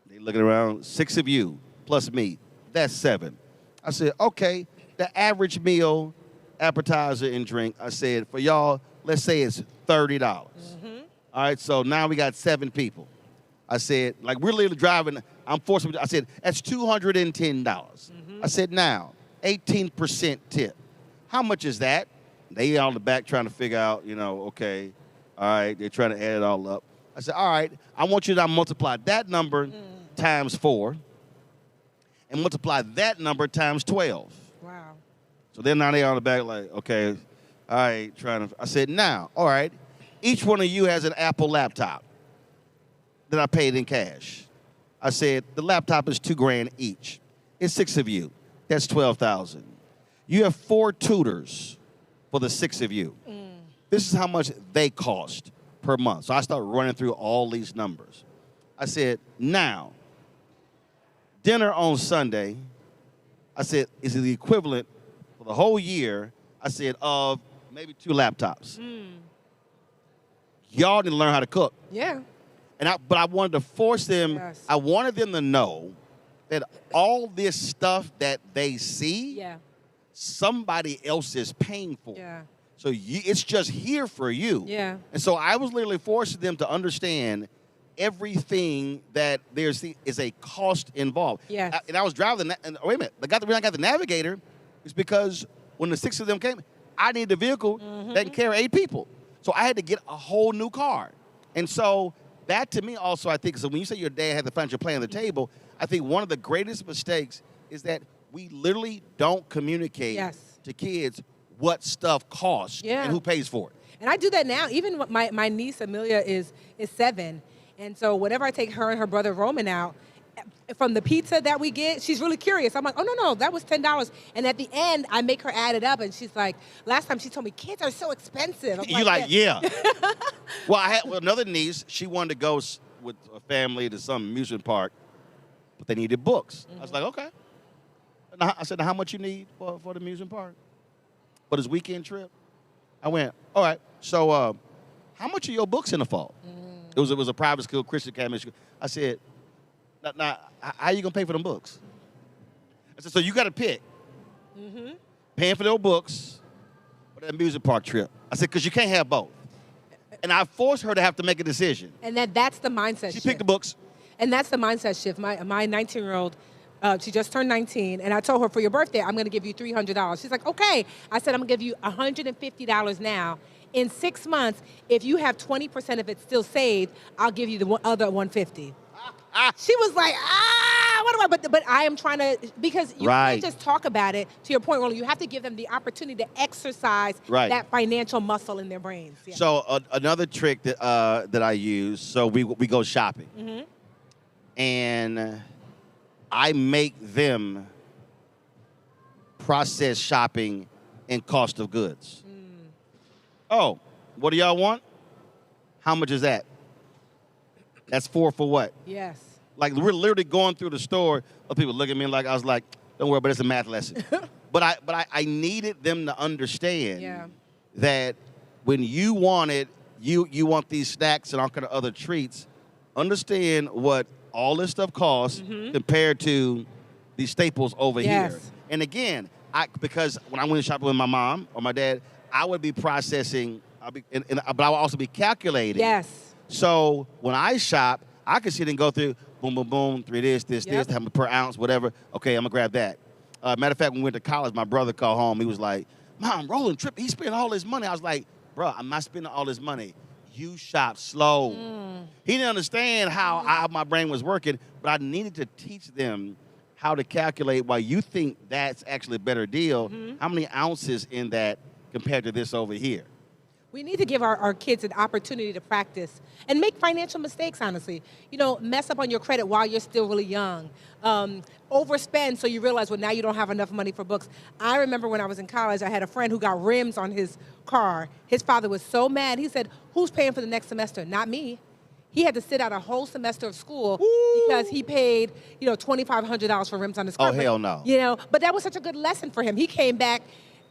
They looking around, 6 of you, plus me. That's 7. I said, okay, the average meal, appetizer, and drink, I said, for y'all, let's say it's $30. All right, so now we got 7 people. I said, like, we're literally driving. I'm forcing. I said, that's $210. I said, now, 18% tip. How much is that? They on the back trying to figure out, you know, okay, all right, they're trying to add it all up. I said, all right, I want you to now multiply that number times 4 and multiply that number times 12. Wow. So then now they on the back like, okay, all right, trying to. I said, now, all right, each one of you has an Apple laptop that I paid in cash. I said, the laptop is $2,000 each. It's 6 of you. That's $12,000. You have 4 tutors for the 6 of you. This is how much they cost per month. So I started running through all these numbers. I said, now, dinner on Sunday, I said, is the equivalent for the whole year, I said, of maybe 2 laptops. Y'all didn't learn how to cook. Yeah. But I wanted to force them, Yes. I wanted them to know that all this stuff that they see, somebody else is paying for. Yeah. So it's just here for you. Yeah. And so I was literally forcing them to understand everything that is a cost involved. Yes. And I was driving, and wait a minute, the reason I got the Navigator is because when the 6 of them came, I needed a vehicle that can carry 8 people. So I had to get a whole new car. And so that to me also, I think, so when you say your dad had the financial plan on the table, I think one of the greatest mistakes is that we literally don't communicate to kids what stuff costs and who pays for it. And I do that now. Even my niece Amelia is 7, and so whenever I take her and her brother Roman out, from the pizza that we get, she's really curious. I'm like, oh no, that was $10. And at the end, I make her add it up, and she's like, last time she told me kids are so expensive. You like, yeah. Well, I had another niece. She wanted to go with a family to some amusement park, but they needed books. I was like, okay. And I said, how much you need for the amusement park? For this weekend trip? I went, all right, so how much are your books in the fall? It was a private school, Christian academy school. I said, now, how you going to pay for them books? I said, so you got to pick. Paying for their books or that amusement park trip. I said, because you can't have both. And I forced her to have to make a decision. And that's the mindset shift. She picked the books. And that's the mindset shift. My 19-year-old, she just turned 19, and I told her, for your birthday, I'm going to give you $300. She's like, okay. I said, I'm going to give you $150 now. In 6 months, if you have 20% of it still saved, I'll give you the other $150. She was like, what do I? But I am trying to, because you can't just talk about it. To your point, Roland, you have to give them the opportunity to exercise that financial muscle in their brains. Yeah. So another trick that I use, so we go shopping. And I make them process shopping and cost of goods. Oh, what do y'all want? How much is that? That's 4 for what? Yes. Like, we're literally going through the store. People look at me like, I was like, don't worry, but it's a math lesson. but I needed them to understand that when you want it, you want these snacks and all kind of other treats, understand what all this stuff costs compared to these staples over here. And again, because when I went shopping with my mom or my dad, I would be processing, but I would also be calculating. Yes. So when I shop, I can sit and go through, boom, boom, boom, 3 this, how much per ounce, whatever. Okay, I'm going to grab that. Matter of fact, when we went to college, my brother called home. He was like, Mom, Roland trip, he spent all his money. I was like, bro, I'm not spending all this money. You shop slow. He didn't understand how my brain was working, but I needed to teach them how to calculate why you think that's actually a better deal. How many ounces in that compared to this over here? We need to give our kids an opportunity to practice and make financial mistakes, honestly. Mess up on your credit while you're still really young. Overspend so you realize, well, now you don't have enough money for books. I remember when I was in college, I had a friend who got rims on his car. His father was so mad. He said, who's paying for the next semester? Not me. He had to sit out a whole semester of school because he paid, $2,500 for rims on his car. Oh, hell no. But that was such a good lesson for him. He came back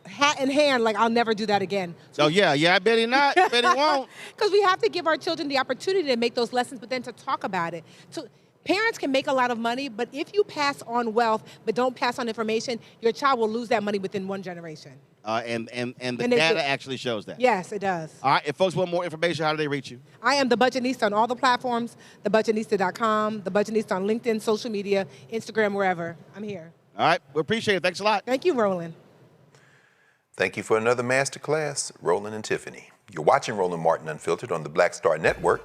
hat in hand, like, I'll never do that again. Oh, yeah, I bet he not. I bet he won't. Because we have to give our children the opportunity to make those lessons, but then to talk about it. So parents can make a lot of money, but if you pass on wealth but don't pass on information, your child will lose that money within one generation. And the data actually shows that. Yes, it does. All right, if folks want more information, how do they reach you? I am The Budgetnista on all the platforms, thebudgetnista.com, The Budgetnista on LinkedIn, social media, Instagram, wherever. I'm here. All right, we appreciate it. Thanks a lot. Thank you, Roland. Thank you for another masterclass, Roland and Tiffany. You're watching Roland Martin Unfiltered on the Black Star Network,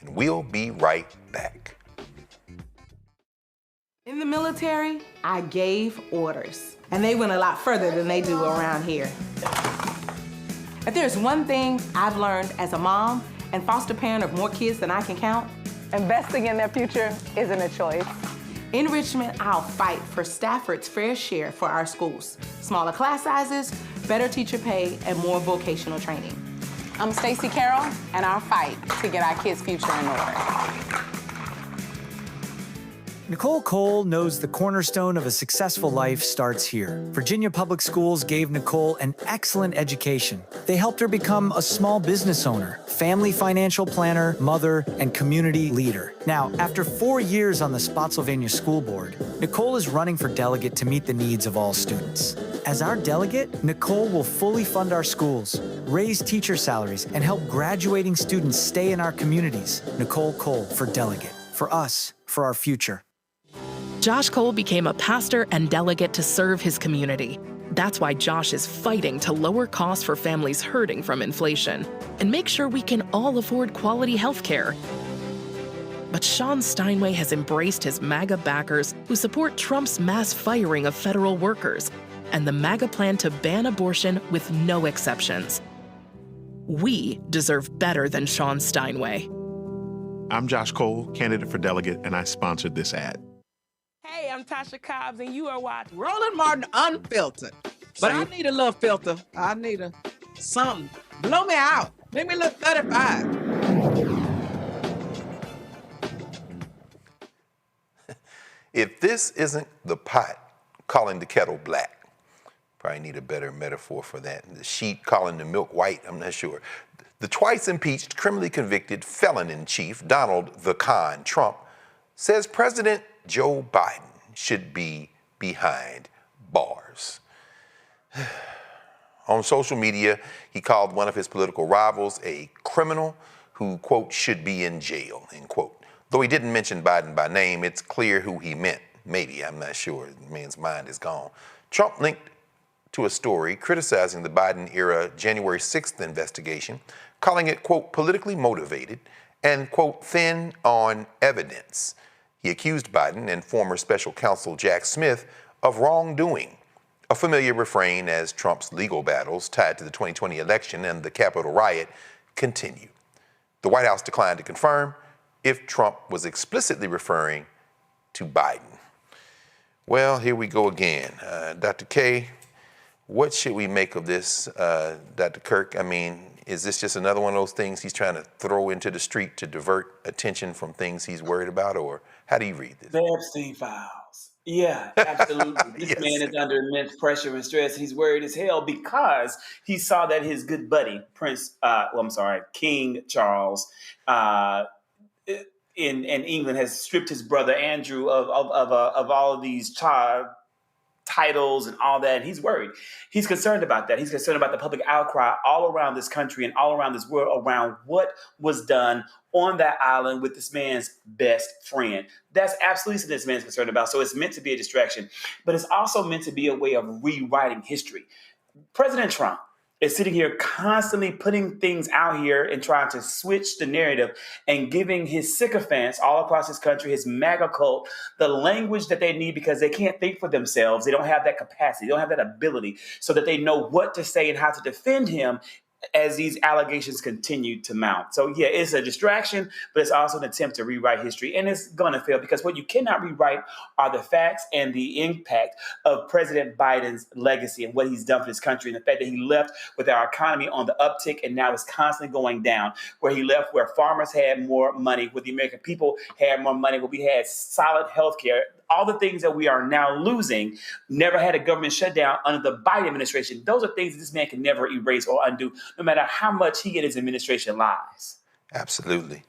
and we'll be right back. In the military, I gave orders, and they went a lot further than they do around here. If there's one thing I've learned as a mom and foster parent of more kids than I can count, Investing in their future isn't a choice. in Richmond, I'll fight for Stafford's fair share for our schools. Smaller class sizes, better teacher pay, and more vocational training. I'm Stacey Carroll, and our fight to get our kids' future in order. Nicole Cole knows the cornerstone of a successful life starts here. Virginia Public Schools gave Nicole an excellent education. They helped her become a small business owner, family financial planner, mother, and community leader. Now, after 4 years on the Spotsylvania School Board, Nicole is running for delegate to meet the needs of all students. As our delegate, Nicole will fully fund our schools, raise teacher salaries, and help graduating students stay in our communities. Nicole Cole for delegate. For us, for our future. Josh Cole became a pastor and delegate to serve his community. That's why Josh is fighting to lower costs for families hurting from inflation and make sure we can all afford quality health care. But Sean Steinway has embraced his MAGA backers who support Trump's mass firing of federal workers and the MAGA plan to ban abortion with no exceptions. We deserve better than Sean Steinway. I'm Josh Cole, candidate for delegate, and I sponsored this ad. Hey, I'm Tasha Cobbs, and you are watching Roland Martin Unfiltered. But I need a little filter. I need something. Blow me out. Make me look 35. If this isn't the pot calling the kettle black, probably need a better metaphor for that. The sheep calling the milk white, I'm not sure. The twice impeached, criminally convicted felon-in-chief, Donald the Con Trump, says President Joe Biden should be behind bars. On social media, he called one of his political rivals a criminal who, quote, should be in jail, end quote. Though he didn't mention Biden by name, it's clear who he meant. Maybe, I'm not sure. The man's mind is gone. Trump linked to a story criticizing the Biden-era January 6th investigation, calling it, quote, politically motivated and, quote, thin on evidence. He accused Biden and former special counsel Jack Smith of wrongdoing, a familiar refrain as Trump's legal battles tied to the 2020 election and the Capitol riot continue. The White House declined to confirm if Trump was explicitly referring to Biden. Well, here we go again. Dr. K, what should we make of this, Dr. Kirk? I mean, is this just another one of those things he's trying to throw into the street to divert attention from things he's worried about, or how do you read this? The Epstein files. Yeah, absolutely. This man is under immense pressure and stress. He's worried as hell because he saw that his good buddy, King Charles, in England has stripped his brother Andrew of all of these titles and all that. And he's worried. He's concerned about that. He's concerned about the public outcry all around this country and all around this world around what was done on that island with this man's best friend. That's absolutely something this man's concerned about. So it's meant to be a distraction, but it's also meant to be a way of rewriting history. President Trump is sitting here constantly putting things out here and trying to switch the narrative and giving his sycophants all across this country, his MAGA cult, the language that they need because they can't think for themselves. They don't have that capacity. They don't have that ability so that they know what to say and how to defend him. as these allegations continue to mount. So yeah, it's a distraction, but it's also an attempt to rewrite history, and it's going to fail because what you cannot rewrite are the facts and the impact of President Biden's legacy and what he's done for this country, and the fact that he left with our economy on the uptick and now it's constantly going down, where he left where farmers had more money, where the American people had more money, where we had solid health care. All the things that we are now losing, never had a government shutdown under the Biden administration. Those are things that this man can never erase or undo, no matter how much he and his administration lies. Absolutely.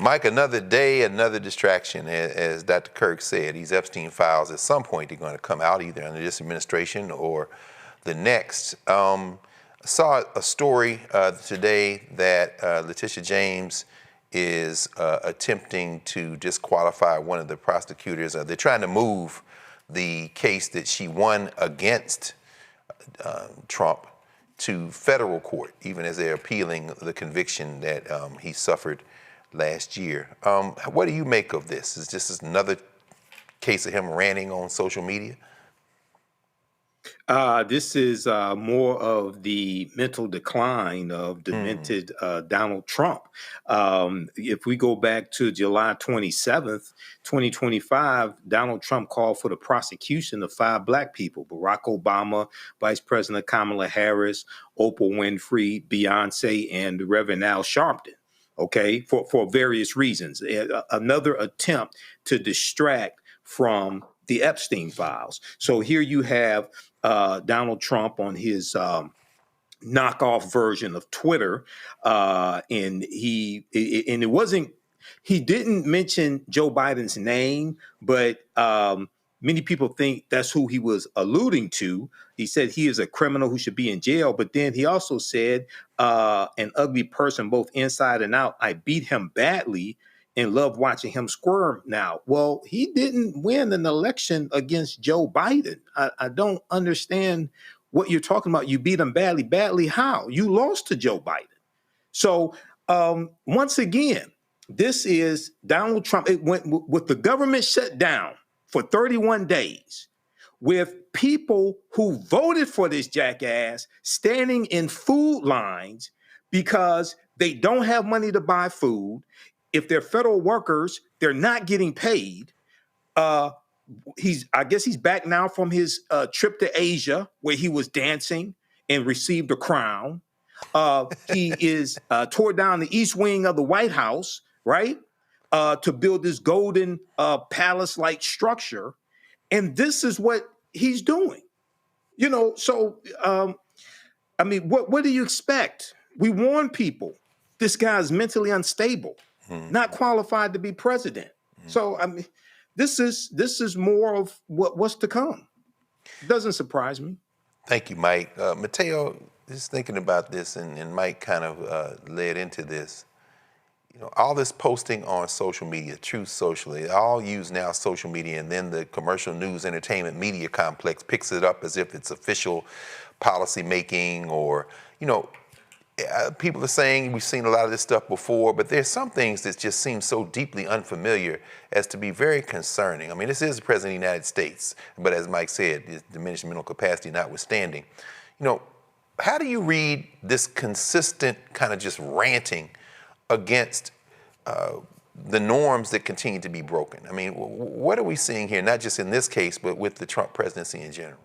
Mike, another day, another distraction. As Dr. Kirk said, these Epstein files, at some point, they're going to come out either under this administration or the next. I saw a story today that Letitia James is attempting to disqualify one of the prosecutors. They're trying to move the case that she won against Trump to federal court, even as they're appealing the conviction that he suffered last year. What do you make of this? Is this another case of him ranting on social media? This is more of the mental decline of demented Donald Trump. If we go back to July 27th, 2025, Donald Trump called for the prosecution of 5 black people: Barack Obama, Vice President Kamala Harris, Oprah Winfrey, Beyonce, and Reverend Al Sharpton. Okay, for various reasons. Another attempt to distract from the Epstein files. So here you have Donald Trump on his knockoff version of Twitter, and he didn't mention Joe Biden's name, but many people think that's who he was alluding to. He said he is a criminal who should be in jail, but then he also said an ugly person both inside and out. I beat him badly and love watching him squirm now. Well, he didn't win an election against Joe Biden. I don't understand what you're talking about. You beat him badly. Badly how? You lost to Joe Biden. So once again, this is Donald Trump. It went with the government shut down for 31 days, with people who voted for this jackass standing in food lines because they don't have money to buy food. If they're federal workers, they're not getting paid. I guess he's back now from his trip to Asia, where he was dancing and received a crown. He is tore down the east wing of the White House, right, to build this golden palace-like structure. And this is what he's doing. You know, so, I mean, what do you expect? We warn people. This guy's mentally unstable. Not qualified to be president. So I mean, this is more of what's to come. It doesn't surprise me. Thank you, Mike. Mateo, just thinking about this, and Mike kind of led into this. You know, all this posting on social media, Truth Social, they all use now social media, and then the commercial news entertainment media complex picks it up as if it's official policy making, or, you know, people are saying we've seen a lot of this stuff before, but there's some things that just seem so deeply unfamiliar as to be very concerning. I mean, this is the President of the United States, but as Mike said, his diminished mental capacity notwithstanding. You know, how do you read this consistent kind of just ranting against the norms that continue to be broken? I mean, what are we seeing here, not just in this case, but with the Trump presidency in general?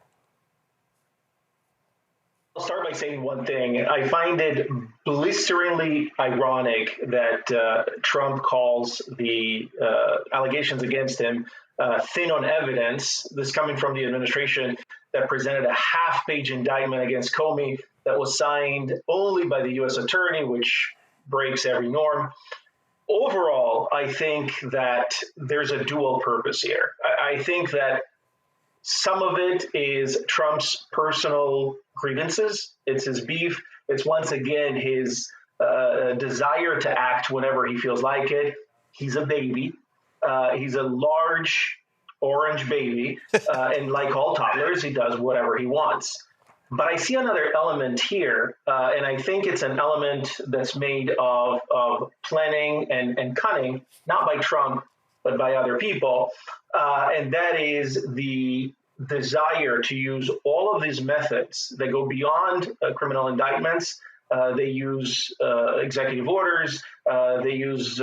I'll start by saying one thing. I find it blisteringly ironic that Trump calls the allegations against him thin on evidence. This coming from the administration that presented a half-page indictment against Comey that was signed only by the U.S. attorney, which breaks every norm. Overall, I think that there's a dual purpose here. I think that some of it is Trump's personal grievances. It's his beef. It's once again his desire to act whenever he feels like it. He's a baby. He's a large orange baby. And like all toddlers, he does whatever he wants. But I see another element here, and I think it's an element that's made of planning and cunning, not by Trump, but by other people. And that is the desire to use all of these methods that go beyond criminal indictments They use executive orders. They use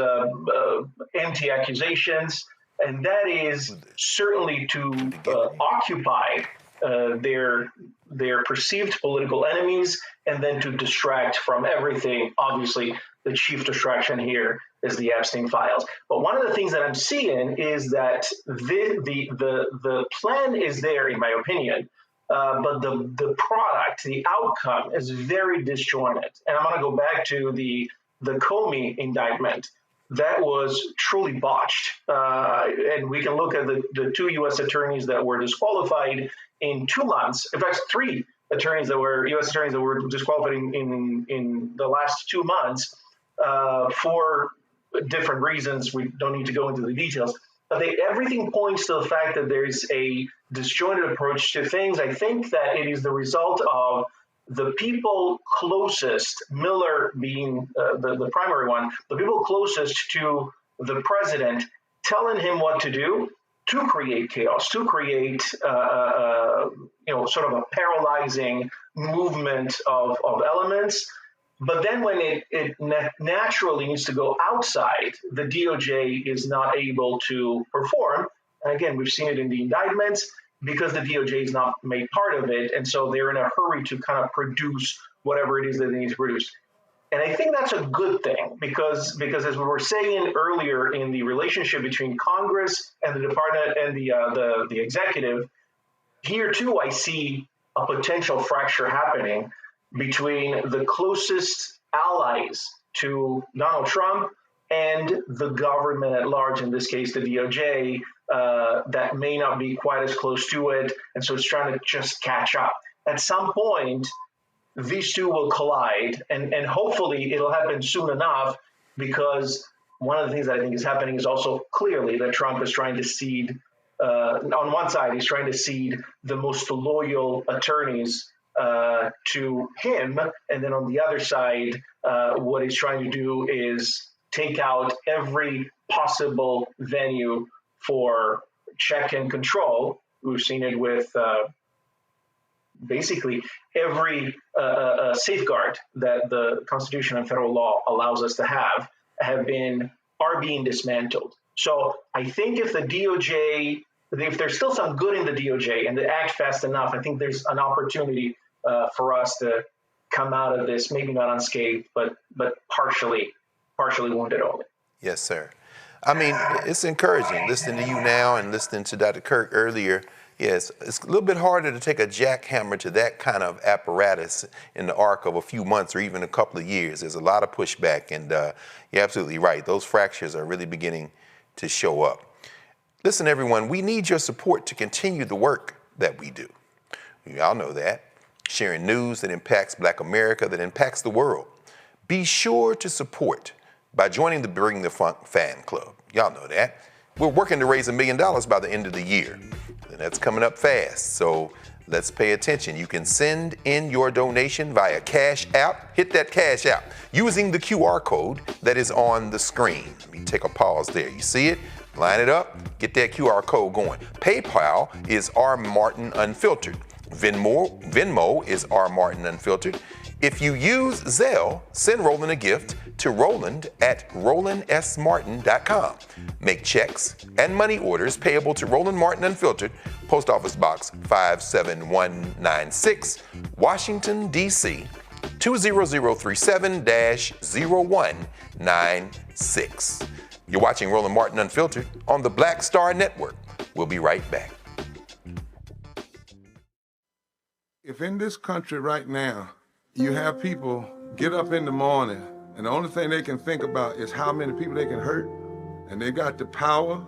empty accusations. And that is certainly to occupy their perceived political enemies and then to distract from everything. Obviously, the chief distraction here is the Epstein files. But one of the things that I'm seeing is that the plan is there, in my opinion, but the product, the outcome is very disjointed. And I'm going to go back to the Comey indictment. That was truly botched. And we can look at the two U.S. attorneys that were disqualified in 2 months. In fact, 3 attorneys that were U.S. attorneys that were disqualified in the last 2 months for different reasons. We don't need to go into the details. But everything points to the fact that there's a disjointed approach to things. I think that it is the result of the people closest, Miller being the primary one, the people closest to the president telling him what to do to create chaos, to create sort of a paralyzing movement of elements. But then when it naturally needs to go outside, the DOJ is not able to perform. And again, we've seen it in the indictments because the DOJ is not made part of it. And so they're in a hurry to kind of produce whatever it is that they need to produce. And I think that's a good thing because as we were saying earlier in the relationship between Congress and the department and the executive, here too I see a potential fracture happening between the closest allies to Donald Trump and the government at large, in this case, the DOJ, that may not be quite as close to it. And so it's trying to just catch up. At some point, these two will collide, and hopefully it'll happen soon enough, because one of the things that I think is happening is also clearly that Trump is trying to cede, on one side, he's trying to cede the most loyal attorneys to him. And then on the other side, what he's trying to do is take out every possible venue for check and control. We've seen it with basically every safeguard that the Constitution and federal law allows us to have are being dismantled. So I think if the DOJ, if there's still some good in the DOJ and they act fast enough, I think there's an opportunity for us to come out of this, maybe not unscathed, but partially wounded only. Yes, sir. I mean, it's encouraging listening to you now and listening to Dr. Kirk earlier. Yes, it's a little bit harder to take a jackhammer to that kind of apparatus in the arc of a few months or even a couple of years. There's a lot of pushback, and you're absolutely right. Those fractures are really beginning to show up. Listen, everyone, we need your support to continue the work that we do. You all know that. Sharing news that impacts Black America, that impacts the world. Be sure to support by joining the Bring the Funk fan club. Y'all know that. We're working to raise $1 million by the end of the year. And that's coming up fast, so let's pay attention. You can send in your donation via Cash App. Hit that Cash App using the QR code that is on the screen. Let me take a pause there. You see it? Line it up, get that QR code going. PayPal is R. Martin Unfiltered. Venmo is R. Martin Unfiltered. If you use Zelle, send Roland a gift to Roland at RolandSMartin.com. Make checks and money orders payable to Roland Martin Unfiltered, Post Office Box 57196, Washington, D.C. 20037-0196. You're watching Roland Martin Unfiltered on the Black Star Network. We'll be right back. If in this country right now, you have people get up in the morning and the only thing they can think about is how many people they can hurt, and they got the power,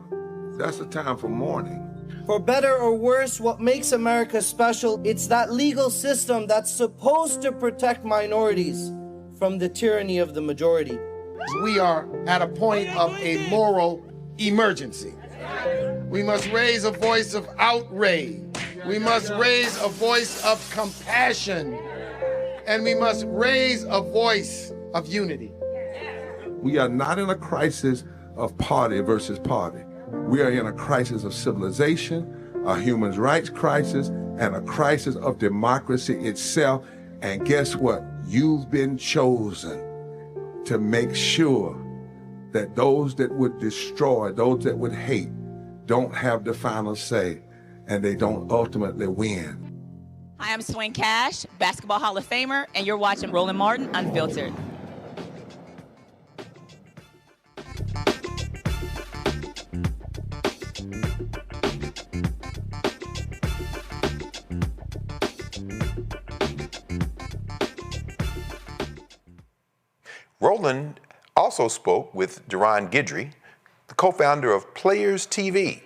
that's the time for mourning. For better or worse, what makes America special, it's that legal system that's supposed to protect minorities from the tyranny of the majority. We are at a point of a moral emergency. We must raise a voice of outrage. We must raise a voice of compassion. And we must raise a voice of unity. We are not in a crisis of party versus party. We are in a crisis of civilization, a human rights crisis, and a crisis of democracy itself. And guess what? You've been chosen to make sure that those that would destroy, those that would hate, don't have the final say, and they don't ultimately win. Hi, I'm Swing Cash, Basketball Hall of Famer, and you're watching Roland Martin Unfiltered. Roland also spoke with Deron Guidrey, the co-founder of Players TV,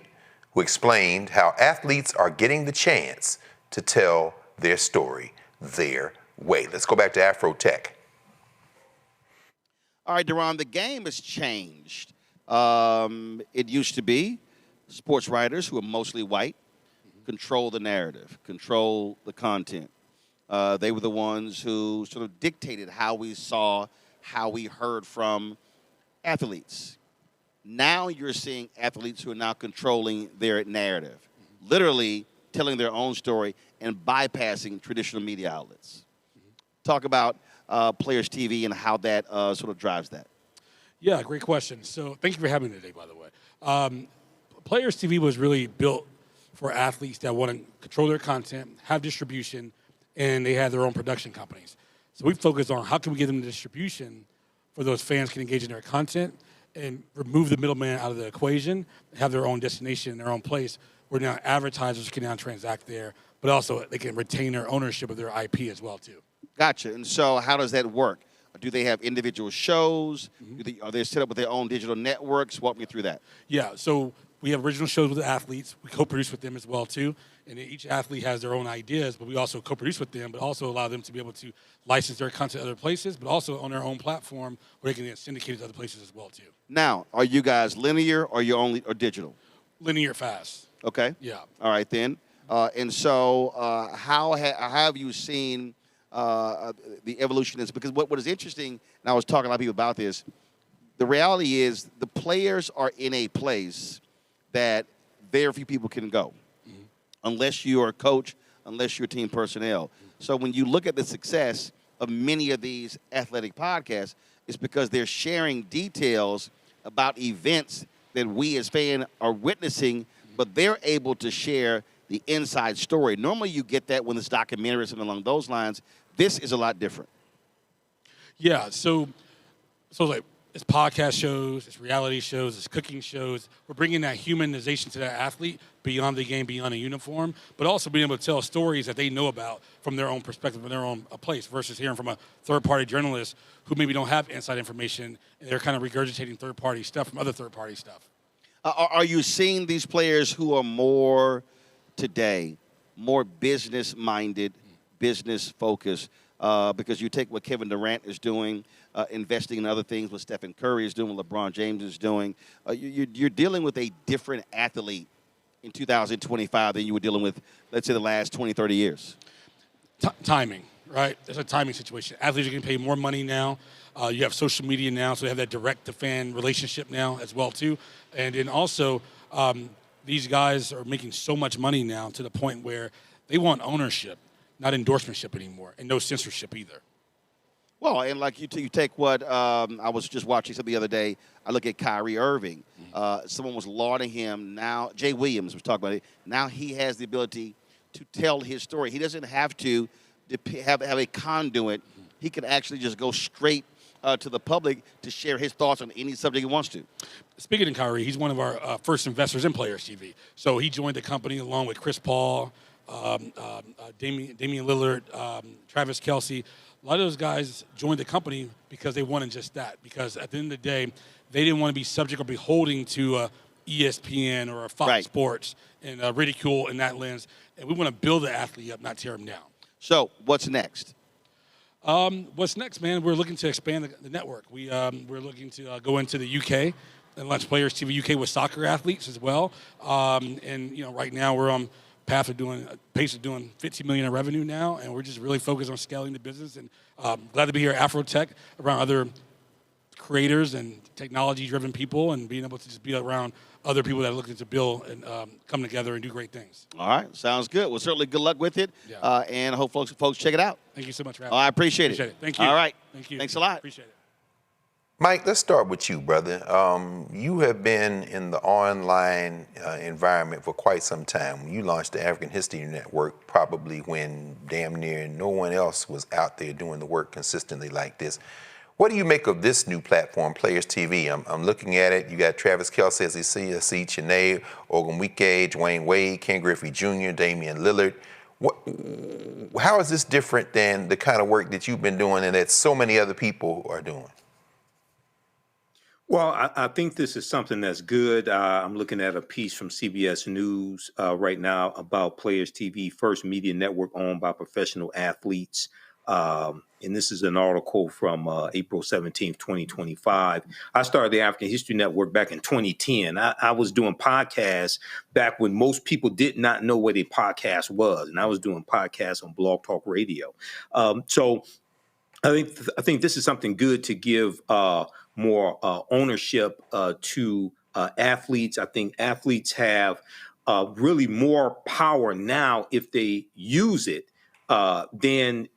who explained how athletes are getting the chance to tell their story their way. Let's go back to AfroTech. All right, Deron, the game has changed. It used to be sports writers who are mostly white control the narrative, control the content. They were the ones who sort of dictated how we saw, how we heard from athletes. Now you're seeing athletes who are now controlling their narrative, literally telling their own story and bypassing traditional media outlets. Talk about Players TV and how that sort of drives that. Yeah, great question. So thank you for having me today, by the way. Players TV was really built for athletes that want to control their content, have distribution, and they have their own production companies. So we focus on how can we give them the distribution for those fans can engage in their content and remove the middleman out of the equation, have their own destination, their own place, where now advertisers can now transact there, but also they can retain their ownership of their IP as well, too. Gotcha. And so how does that work? Do they have individual shows? Are they set up with their own digital networks? Walk me through that. Yeah, so we have original shows with the athletes. We co-produce with them as well, too. And each athlete has their own ideas, but we also co-produce with them, but also allow them to be able to license their content other places, but also on their own platform where they can get syndicated to other places as well, too. Now, are you guys linear or you only or digital? Linear fast. Okay. Yeah. All right, then. And so how have you seen the evolution is? Because what is interesting, and I was talking to a lot of people about this, the reality is the players are in a place that very few people can go unless you're a coach, unless you're team personnel. So when you look at the success of many of these athletic podcasts, it's because they're sharing details about events that we as fans are witnessing, but they're able to share the inside story. Normally you get that when it's documentary or something along those lines. This is a lot different. Yeah, so like it's podcast shows, it's reality shows, it's cooking shows. We're bringing that humanization to that athlete beyond the game, beyond a uniform, but also being able to tell stories that they know about from their own perspective, from their own place, versus hearing from a third-party journalist who maybe don't have inside information, and they're kind of regurgitating third-party stuff from other third-party stuff. Are you seeing these players who are more today, more business-minded, business-focused? Because you take what Kevin Durant is doing, investing in other things, what Stephen Curry is doing, what LeBron James is doing. You're dealing with a different athlete in 2025 than you were dealing with, let's say, the last 20, 30 years. Timing, right? There's a timing situation. Athletes are getting paid more money now. You have social media now, so they have that direct-to-fan relationship now as well, too. And then also, these guys are making so much money now to the point where they want ownership, not endorsementship anymore, and no censorship either. Well, and like you take what I was just watching something the other day. I look at Kyrie Irving. Someone was lauding him. Now Jay Williams was talking about it. Now he has the ability to tell his story. He doesn't have to have a conduit. He can actually just go straight to the public to share his thoughts on any subject he wants to. Speaking of Kyrie, he's one of our first investors in Players TV. So he joined the company along with Chris Paul, Damian Lillard, Travis Kelce. A lot of those guys joined the company because they wanted just that. Because at the end of the day, they didn't want to be subject or beholding to ESPN or Fox Sports and ridicule in that lens. And we want to build the athlete up, not tear him down. So what's next? What's next, man? We're looking to expand the network. We're looking to go into the UK and launch Players TV UK with soccer athletes as well. And right now we're on pace of doing $50 million in revenue now, and we're just really focused on scaling the business. And glad to be here at AfroTech around other creators and technology-driven people, and being able to just be around other people that are looking to build and come together and do great things. All right, sounds good. Well, certainly good luck with it, and I hope folks check it out. Thank you so much for having me. me. I appreciate it. Thank you. All right. Thank you. Thanks a lot. Appreciate it. Mike, let's start with you, brother. You have been in the online environment for quite some time. You launched the African History Network probably when damn near no one else was out there doing the work consistently like this. What do you make of this new platform, Players TV? I'm looking at it. You got Travis Kelce, as you see, Chene, Ogunwike, Dwayne Wade, Ken Griffey Jr., Damian Lillard. How is this different than the kind of work that you've been doing and that so many other people are doing? Well, I think this is something that's good. I'm looking at a piece from CBS News right now about Players TV, first media network owned by professional athletes. And this is an article from April 17th, 2025. I started the African History Network back in 2010. I was doing podcasts back when most people did not know what a podcast was. And I was doing podcasts on Blog Talk Radio. So I think this is something good to give more ownership to athletes. I think athletes have really more power now if they use it than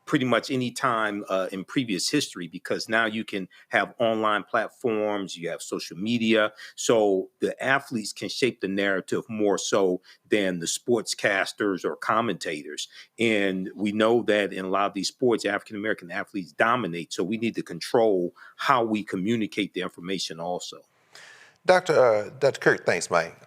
pretty much any time in previous history, because now you can have online platforms, you have social media, so the athletes can shape the narrative more so than the sportscasters or commentators. And we know that in a lot of these sports, African-American athletes dominate, so we need to control how we communicate the information also. Dr. Kirk, thanks, Mike.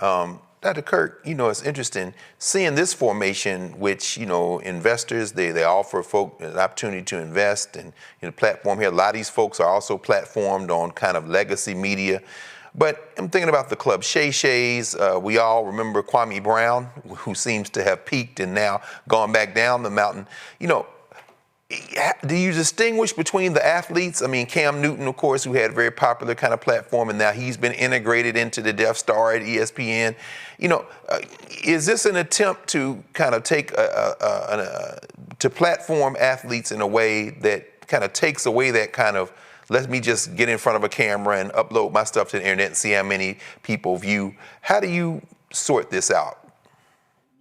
Dr. Kirk, it's interesting seeing this formation, which, investors, they offer folk an opportunity to invest in the platform here. A lot of these folks are also platformed on kind of legacy media. But I'm thinking about the club Shay Shays. We all remember Kwame Brown, who seems to have peaked and now gone back down the mountain. Do you distinguish between the athletes? I mean, Cam Newton, of course, who had a very popular kind of platform, and now he's been integrated into the Death Star at ESPN. Is this an attempt to kind of take to platform athletes in a way that kind of takes away that kind of, let me just get in front of a camera and upload my stuff to the internet and see how many people view? How do you sort this out?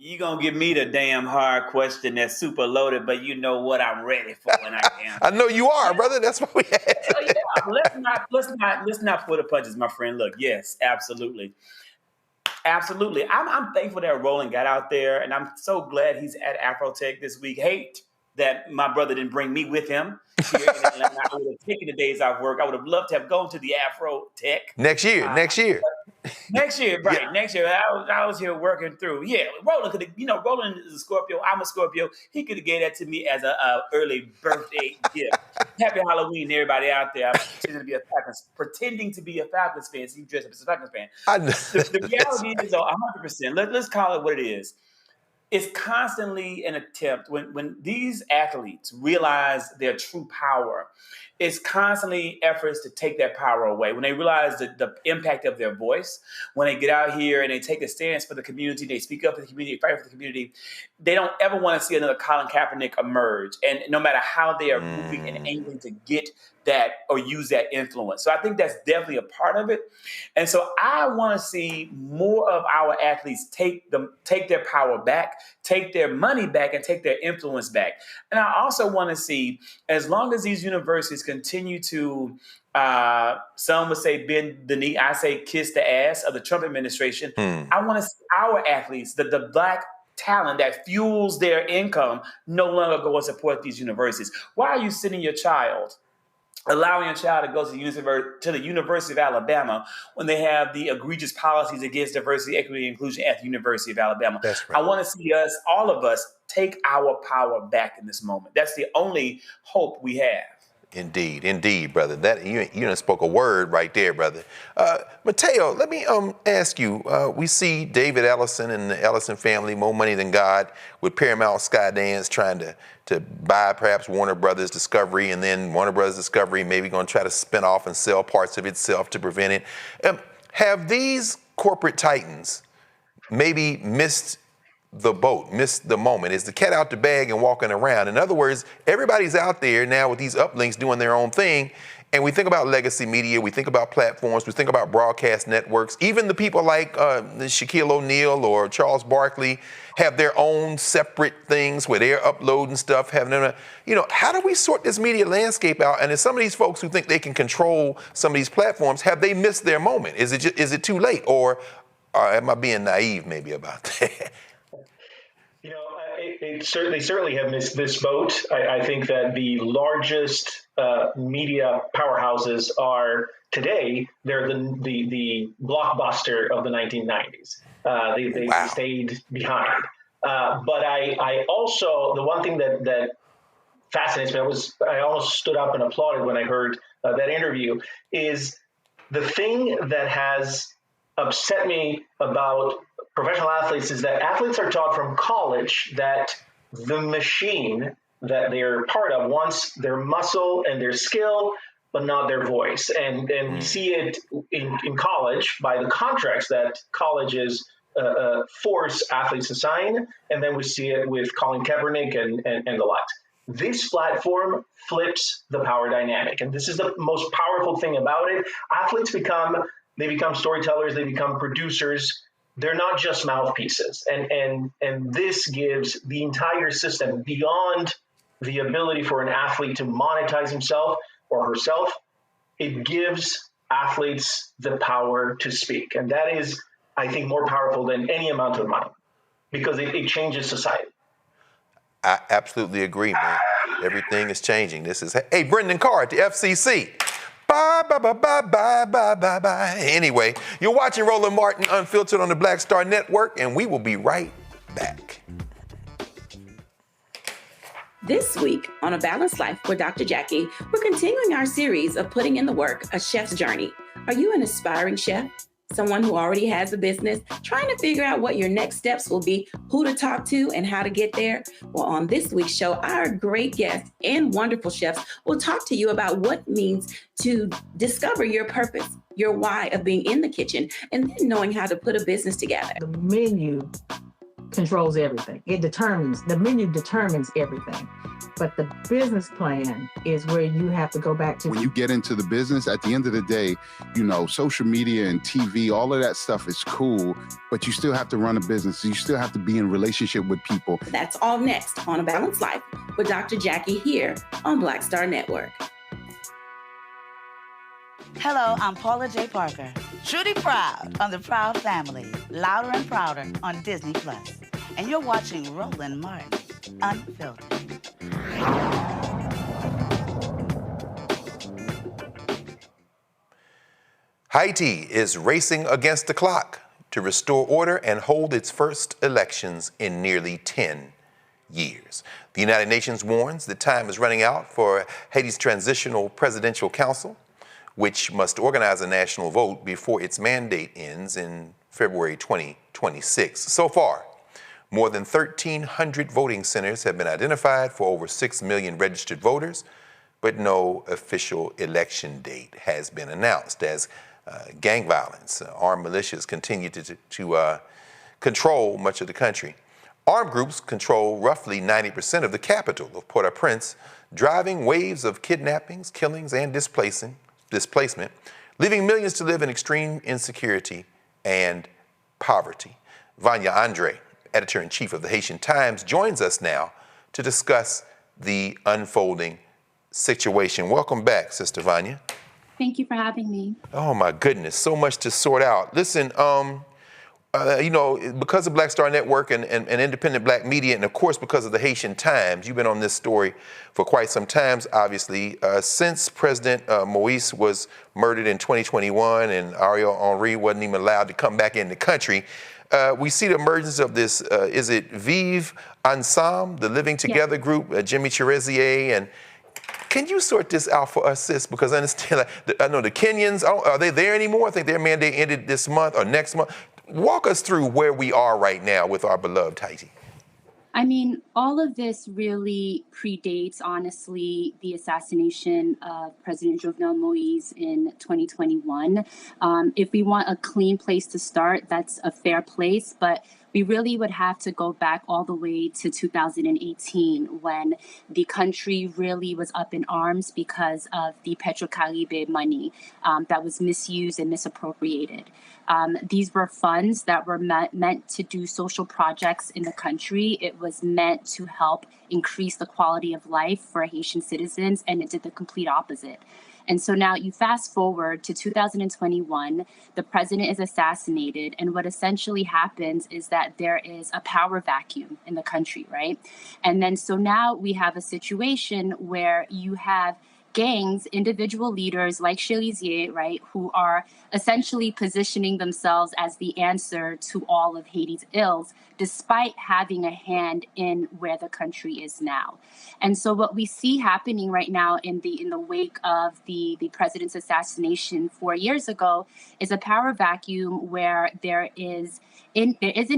You're going to give me the damn hard question that's super loaded, but you know what I'm ready for when I am. I know you are, brother. That's what we had. Let's not pull the punches, my friend. Look, yes, absolutely. Absolutely. I'm thankful that Roland got out there, and I'm so glad he's at AfroTech this week. Hate that my brother didn't bring me with him here in Atlanta. I would have taken the days off work. I would have loved to have gone to the AfroTech. Next year. Next year, right? Yeah. Next year, I was here working through. Yeah, Roland could have. Roland is a Scorpio. I'm a Scorpio. He could have gave that to me as a early birthday gift. Happy Halloween, to everybody out there. I'm pretending to be a Falcons fan. So you dress up as a Falcons fan. The reality is, 100%. Let's call it what it is. It's constantly an attempt when these athletes realize their true power. It's constantly efforts to take that power away. When they realize the impact of their voice, when they get out here and they take a stance for the community, they speak up for the community, fight for the community, they don't ever want to see another Colin Kaepernick emerge. And no matter how they are moving and aiming to get that or use that influence. So I think that's definitely a part of it. And so I want to see more of our athletes take their power back, take their money back, and take their influence back. And I also want to see, as long as these universities continue to, some would say bend the knee, I say kiss the ass of the Trump administration. I want to see our athletes, the Black talent that fuels their income, no longer go and support these universities. Why are you sending your child, allowing a child to go to the University of Alabama when they have the egregious policies against diversity, equity, and inclusion at the University of Alabama? That's right. I want to see us, all of us, take our power back in this moment. That's the only hope we have. Indeed, brother. That you done spoke a word right there, brother. Mateo, let me ask you. We see David Ellison and the Ellison family, More Money Than God, with Paramount Skydance trying to buy perhaps Warner Brothers Discovery, and then Warner Brothers Discovery maybe going to try to spin off and sell parts of itself to prevent it. Have these corporate titans maybe missed the boat, missed the moment? Is the cat out the bag and walking around? In other words, everybody's out there now with these uplinks doing their own thing. And we think about legacy media, we think about platforms, we think about broadcast networks. Even the people like Shaquille O'Neal or Charles Barkley have their own separate things where they're uploading stuff. How do we sort this media landscape out? And as some of these folks who think they can control some of these platforms, have they missed their moment? Is it too late? Or am I being naive maybe about that? They certainly have missed this boat. I think that the largest media powerhouses are today, they're the blockbuster of the 1990s. They stayed behind. But I also, the one thing that fascinates me, I almost stood up and applauded when I heard that interview, is the thing that has upset me about professional athletes is that athletes are taught from college that the machine that they're part of wants their muscle and their skill, but not their voice. And we see it in college by the contracts that colleges force athletes to sign. And then we see it with Colin Kaepernick and the like. This platform flips the power dynamic. And this is the most powerful thing about it. Athletes become storytellers, they become producers. They're not just mouthpieces. And this gives the entire system, beyond the ability for an athlete to monetize himself or herself, it gives athletes the power to speak. And that is, I think, more powerful than any amount of money, because it changes society. I absolutely agree, man. Everything is changing. Hey, Brendan Carr at the FCC. Bye, bye, bye, bye, bye, bye, bye, bye. Anyway, you're watching Roland Martin Unfiltered on the Black Star Network, and we will be right back. This week on A Balanced Life with Dr. Jackie, we're continuing our series of putting in the work, A Chef's Journey. Are you an aspiring chef? Someone who already has a business, trying to figure out what your next steps will be, who to talk to, and how to get there? Well, on this week's show, our great guests and wonderful chefs will talk to you about what it means to discover your purpose, your why of being in the kitchen, and then knowing how to put a business together. The menu controls everything. The menu determines everything. But the business plan is where you have to go back to. When you get into the business, at the end of the day, social media and TV, all of that stuff is cool, but you still have to run a business. You still have to be in relationship with people. That's all next on A Balanced Life with Dr. Jackie here on Black Star Network. Hello, I'm Paula J. Parker. Truly proud on the Proud Family, Louder and Prouder on Disney+. And you're watching Roland Martin Unfiltered. Haiti is racing against the clock to restore order and hold its first elections in nearly 10 years. The United Nations warns that time is running out for Haiti's Transitional Presidential Council, which must organize a national vote before its mandate ends in February 2026. So far, more than 1,300 voting centers have been identified for over 6 million registered voters, but no official election date has been announced as gang violence, armed militias continue to control much of the country. Armed groups control roughly 90% of the capital of Port-au-Prince, driving waves of kidnappings, killings, and displacement, leaving millions to live in extreme insecurity and poverty. Vanya Andre, editor-in-chief of the Haitian Times, joins us now to discuss the unfolding situation. Welcome back, Sister Vanya. Thank you for having me. Oh my goodness, so much to sort out. Listen, because of Black Star Network and independent black media, and of course because of the Haitian Times, you've been on this story for quite some time, obviously. Since President Moïse was murdered in 2021 and Ariel Henry wasn't even allowed to come back in the country, we see the emergence of this, is it Vive Ensemble, the Living Together group, Jimmy Cherezier, and can you sort this out for us, sis? Because I understand, I know the Kenyans, are they there anymore? I think their mandate ended this month or next month. Walk us through where we are right now with our beloved Haiti. I mean, all of this really predates, honestly, the assassination of President Jovenel Moïse in 2021. If we want a clean place to start, that's a fair place. But we really would have to go back all the way to 2018 when the country really was up in arms because of the Petrocaribe money that was misused and misappropriated. These were funds that were meant to do social projects in the country. It was meant to help increase the quality of life for Haitian citizens, and it did the complete opposite. And so now you fast forward to 2021, the president is assassinated, and what essentially happens is that there is a power vacuum in the country, right? And then so now we have a situation where you have gangs, individual leaders like Chelizier, right, who are essentially positioning themselves as the answer to all of Haiti's ills, despite having a hand in where the country is now. And so what we see happening right now in the wake of the president's assassination 4 years ago is a power vacuum where there isn't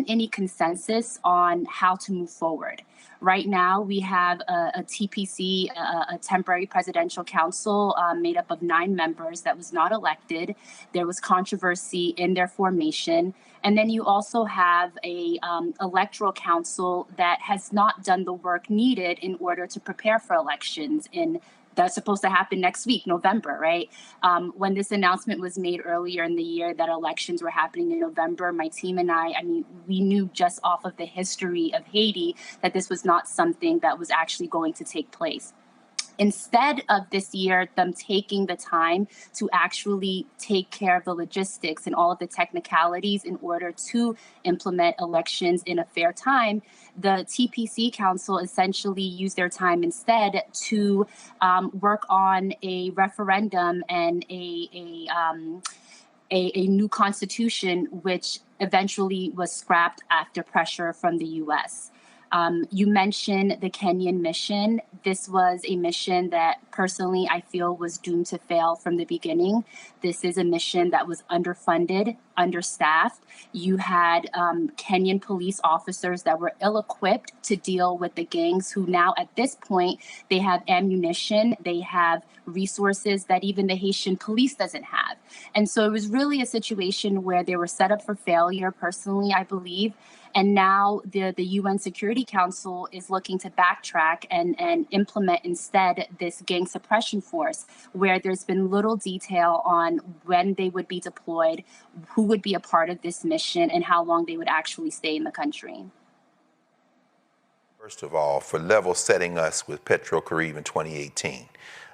any consensus on how to move forward. Right now, we have a TPC, a temporary presidential council made up of 9 members that was not elected. There was controversy in their formation. And then you also have a electoral council that has not done the work needed in order to prepare for elections that's supposed to happen next week, November, right? When this announcement was made earlier in the year that elections were happening in November, my team and I mean, we knew just off of the history of Haiti that this was not something that was actually going to take place. Instead of this year, them taking the time to actually take care of the logistics and all of the technicalities in order to implement elections in a fair time, the TPC Council essentially used their time instead to work on a referendum and a new constitution, which eventually was scrapped after pressure from the U.S. You mentioned the Kenyan mission. This was a mission that personally I feel was doomed to fail from the beginning. This is a mission that was underfunded, understaffed. You had Kenyan police officers that were ill-equipped to deal with the gangs who now at this point, they have ammunition, they have resources that even the Haitian police doesn't have. And so it was really a situation where they were set up for failure, personally, I believe. And now the UN Security Council is looking to backtrack and implement instead this gang suppression force, where there's been little detail on when they would be deployed, who would be a part of this mission, and how long they would actually stay in the country. First of all, for level setting us with Petrocaribe in 2018,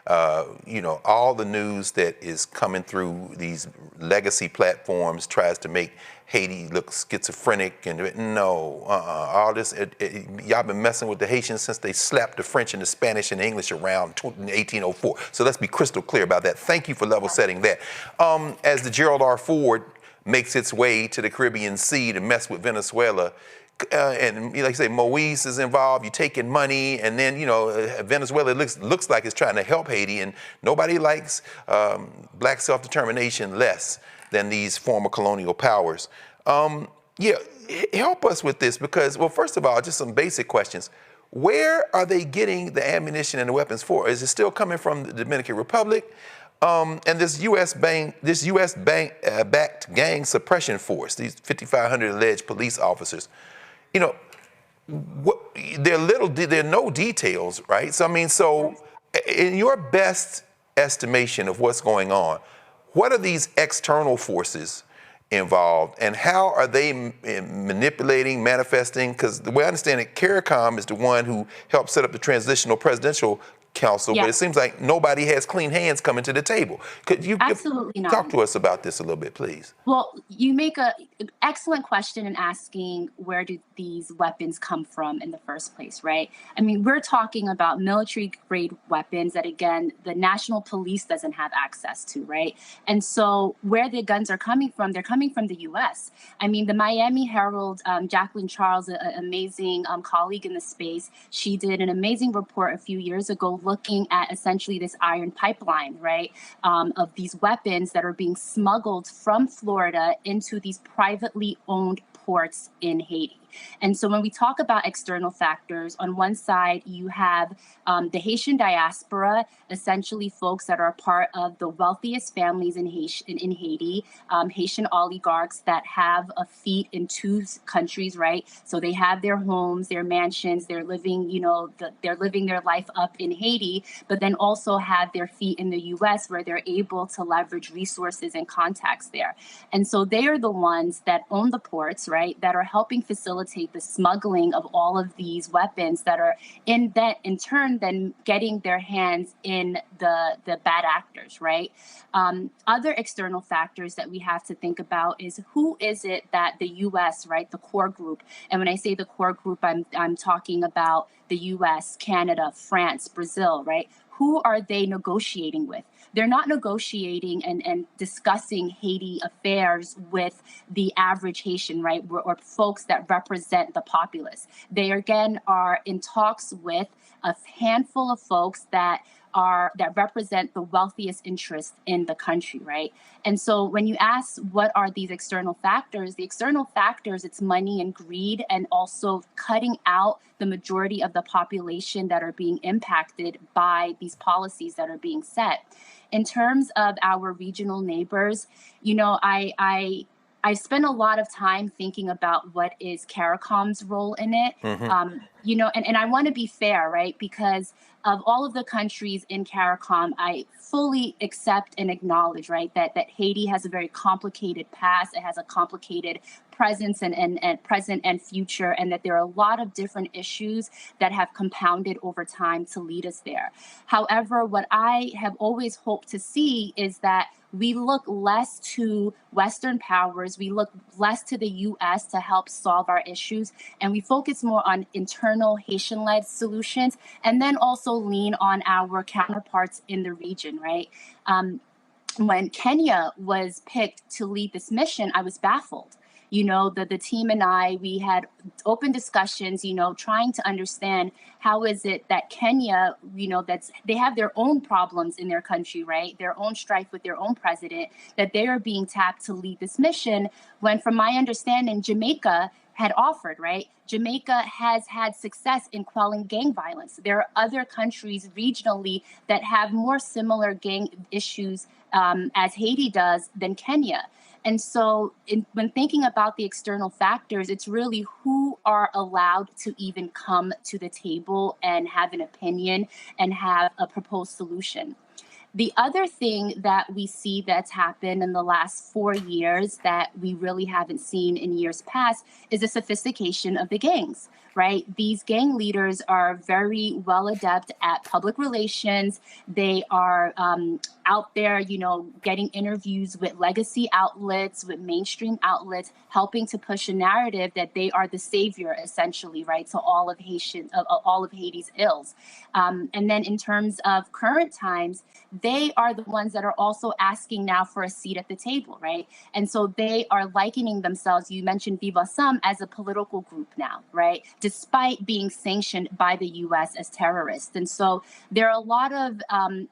all the news that is coming through these legacy platforms tries to make Haiti look schizophrenic and all this. Y'all been messing with the Haitians since they slapped the French and the Spanish and the English around 1804. So let's be crystal clear about that. Thank you for level setting that. As the Gerald R. Ford makes its way to the Caribbean Sea to mess with Venezuela, and like I say, Moise is involved. You're taking money, and then Venezuela looks like it's trying to help Haiti, and nobody likes black self-determination less than these former colonial powers. Help us with this because, well, first of all, just some basic questions. Where are they getting the ammunition and the weapons for? Is it still coming from the Dominican Republic? And this U.S.-backed gang suppression force, these 5,500 alleged police officers, there are no details, right? So in your best estimation of what's going on, what are these external forces involved, and how are they manipulating, manifesting? Because the way I understand it, CARICOM is the one who helped set up the transitional presidential council, but it seems like nobody has clean hands coming to the table. Could you talk to us about this a little bit, please? Well, you make an excellent question in asking where do these weapons come from in the first place, right? I mean, we're talking about military-grade weapons that, again, the national police doesn't have access to, right? And so where the guns are coming from, they're coming from the U.S. I mean, the Miami Herald, Jacqueline Charles, an amazing colleague in the space, she did an amazing report a few years ago looking at essentially this iron pipeline, right, of these weapons that are being smuggled from Florida into these privately owned ports in Haiti. And so when we talk about external factors, on one side, you have the Haitian diaspora, essentially folks that are part of the wealthiest families in Haiti, Haitian oligarchs that have a feet in two countries, right? So they have their homes, their mansions, they're living, they're living their life up in Haiti, but then also have their feet in the US where they're able to leverage resources and contacts there. And so they are the ones that own the ports, right, that are helping facilitate the smuggling of all of these weapons that are in turn then getting their hands in the bad actors, right? Other external factors that we have to think about is who is it that the US, right, the core group, and when I say the core group, I'm talking about the US, Canada, France, Brazil, right? Who are they negotiating with? They're not negotiating and discussing Haiti affairs with the average Haitian, right, or folks that represent the populace. They, again, are in talks with a handful of folks that represent the wealthiest interests in the country, right? And so when you ask what are these external factors, the external factors, it's money and greed, and also cutting out the majority of the population that are being impacted by these policies that are being set. In terms of our regional neighbors, I spent a lot of time thinking about what is CARICOM's role in it. Mm-hmm. And I want to be fair, right? Because of all of the countries in CARICOM, I fully accept and acknowledge, right, that Haiti has a very complicated past. It has a complicated presence and present and future, and that there are a lot of different issues that have compounded over time to lead us there. However, what I have always hoped to see is that we look less to Western powers, we look less to the US to help solve our issues, and we focus more on internal Haitian-led solutions, and then also lean on our counterparts in the region, right? When Kenya was picked to lead this mission, I was baffled. The team and I, we had open discussions, trying to understand how is it that Kenya, they have their own problems in their country, right? Their own strife with their own president, that they are being tapped to lead this mission, when from my understanding, Jamaica had offered, right? Jamaica has had success in quelling gang violence. There are other countries regionally that have more similar gang issues as Haiti does than Kenya. And so when thinking about the external factors, it's really who are allowed to even come to the table and have an opinion and have a proposed solution. The other thing that we see that's happened in the last 4 years that we really haven't seen in years past is the sophistication of the gangs, right? These gang leaders are very well adept at public relations. They are out there, getting interviews with legacy outlets, with mainstream outlets, helping to push a narrative that they are the savior, essentially, right, to all of Haiti's ills. And then in terms of current times, they are the ones that are also asking now for a seat at the table, right? And so they are likening themselves, you mentioned Viva Sum, as a political group now, right? Despite being sanctioned by the US as terrorists. And so there are a lot of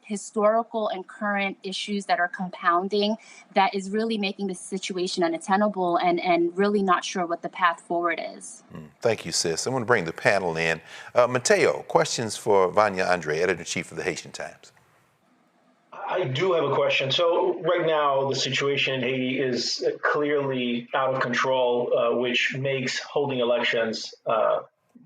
historical and current issues that are compounding that is really making the situation unattainable and really not sure what the path forward is. Thank you, sis. I'm going to bring the panel in. Mateo, questions for Vanya Andre, Editor-in-Chief of the Haitian Times. I do have a question. So right now, the situation in Haiti is clearly out of control, which makes holding elections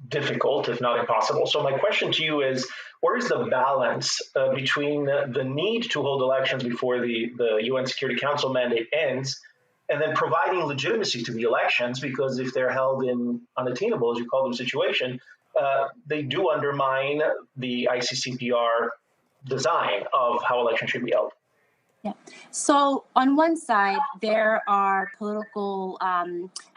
difficult, if not impossible. So my question to you is, where is the balance between the need to hold elections before the UN Security Council mandate ends, and then providing legitimacy to the elections? Because if they're held in unattainable, as you call them, situation, they do undermine the ICCPR design of how elections should be held. Yeah. So on one side, there are political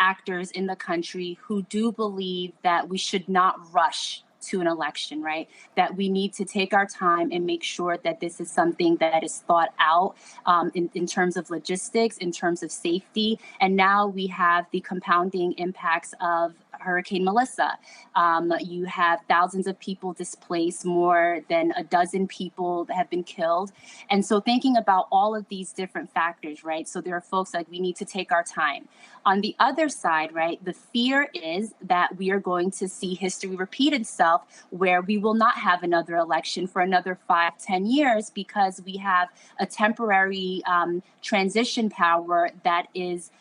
actors in the country who do believe that we should not rush to an election, right? That we need to take our time and make sure that this is something that is thought out in terms of logistics, in terms of safety. And now we have the compounding impacts of Hurricane Melissa. You have thousands of people displaced, more than a dozen people that have been killed. And so thinking about all of these different factors, right? So there are folks like, we need to take our time. On the other side, right, the fear is that we are going to see history repeat itself, where we will not have another election for another 5-10 years because we have a temporary transition power that is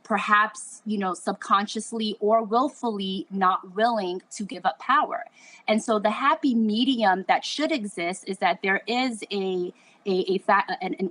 perhaps, subconsciously or willfully not willing to give up power. And so the happy medium that should exist is that there is an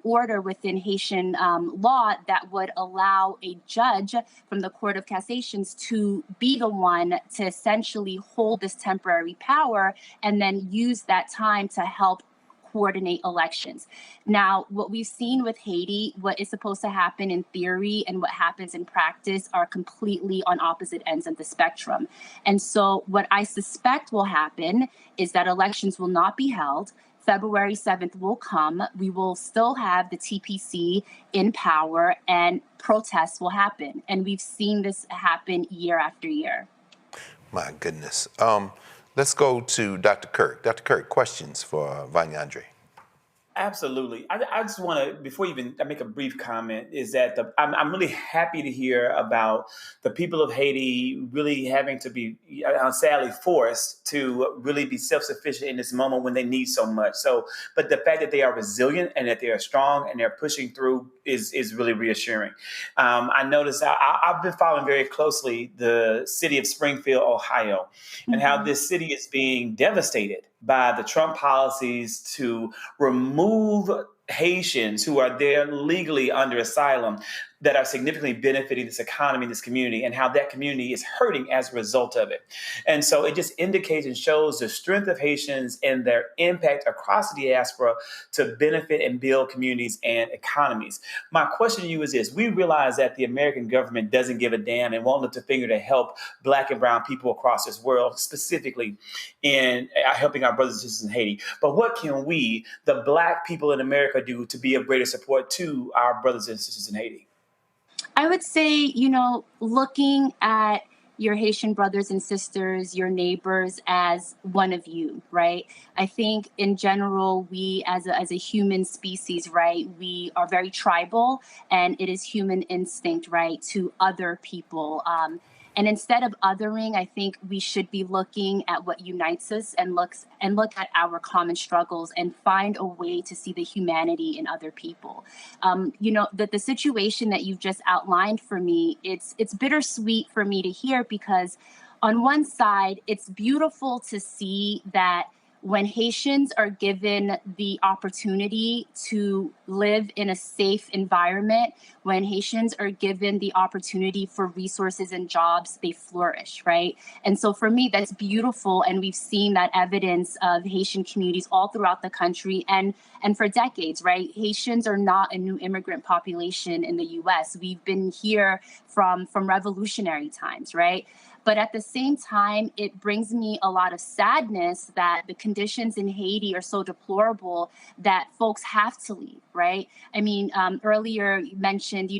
order within Haitian law that would allow a judge from the Court of Cassations to be the one to essentially hold this temporary power and then use that time to help coordinate elections. Now, what we've seen with Haiti, what is supposed to happen in theory and what happens in practice are completely on opposite ends of the spectrum. And so what I suspect will happen is that elections will not be held. February 7th will come. We will still have the TPC in power and protests will happen. And we've seen this happen year after year. My goodness. Let's go to Dr. Kirk. Dr. Kirk, questions for Vanyandre? Absolutely. I just want to, before even I make a brief comment, is that I'm really happy to hear about the people of Haiti really having to be, sadly, forced to really be self-sufficient in this moment when they need so much. So, but the fact that they are resilient and that they are strong and they're pushing through is really reassuring. I noticed I've been following very closely the city of Springfield, Ohio, and how this city is being devastated by the Trump policies to remove Haitians who are there legally under asylum that are significantly benefiting this economy, this community, and how that community is hurting as a result of it. And so it just indicates and shows the strength of Haitians and their impact across the diaspora to benefit and build communities and economies. My question to you is this: we realize that the American government doesn't give a damn and won't lift a finger to help Black and brown people across this world, specifically in helping our brothers and sisters in Haiti. But what can we, the Black people in America, do to be of greater support to our brothers and sisters in Haiti? I would say, looking at your Haitian brothers and sisters, your neighbors as one of you, right? I think in general, we as a human species, right, we are very tribal, and it is human instinct, right, to other people. And instead of othering, I think we should be looking at what unites us and look at our common struggles and find a way to see the humanity in other people. The situation that you've just outlined for me, it's bittersweet for me to hear, because on one side, it's beautiful to see that when Haitians are given the opportunity to live in a safe environment, when Haitians are given the opportunity for resources and jobs, they flourish, right? And so for me, that's beautiful. And we've seen that evidence of Haitian communities all throughout the country and for decades, right? Haitians are not a new immigrant population in the US. We've been here from revolutionary times, right? But at the same time, it brings me a lot of sadness that the conditions in Haiti are so deplorable that folks have to leave, right? I mean, earlier you mentioned,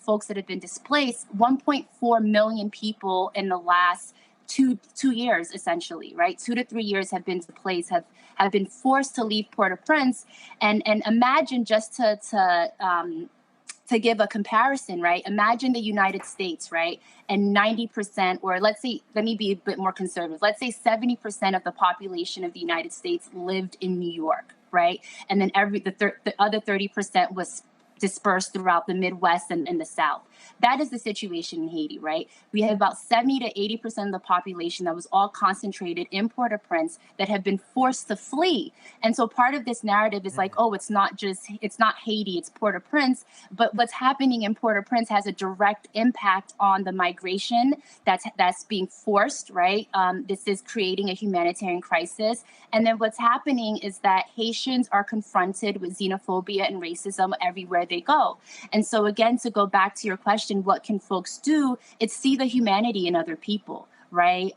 folks that have been displaced, 1.4 million people in the last two years, essentially, right? 2 to 3 years have been displaced, have been forced to leave Port-au-Prince. And imagine, just to give a comparison, right? Imagine the United States, right? And 90%, or let me be a bit more conservative. Let's say 70% of the population of the United States lived in New York, right? And then the other 30% was dispersed throughout the Midwest and the South. That is the situation in Haiti, right? We have about 70 to 80% of the population that was all concentrated in Port-au-Prince that have been forced to flee. And so part of this narrative is like, oh, it's not Haiti, it's Port-au-Prince. But what's happening in Port-au-Prince has a direct impact on the migration that's being forced, right? This is creating a humanitarian crisis. And then what's happening is that Haitians are confronted with xenophobia and racism everywhere they go. And so again, to go back to your question, what can folks do? It's see the humanity in other people, right?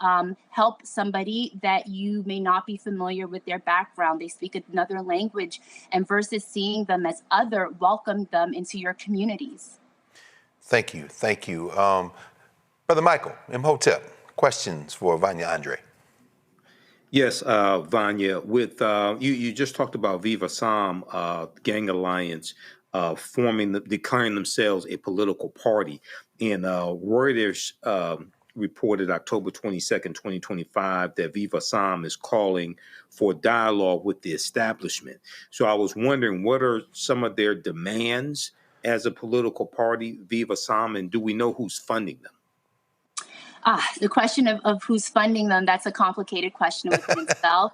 Help somebody that you may not be familiar with their background. They speak another language, and versus seeing them as other, welcome them into your communities. Thank you. Brother Michael, Imhotep, questions for Vanya Andre. Yes, Vanya, with you just talked about Viva Sam Gang Alliance declaring themselves a political party. And Reuters reported October 22nd, 2025, that Viva Sam is calling for dialogue with the establishment. So I was wondering, what are some of their demands as a political party, Viva Sam, and do we know who's funding them? The question of who's funding them, that's a complicated question within itself.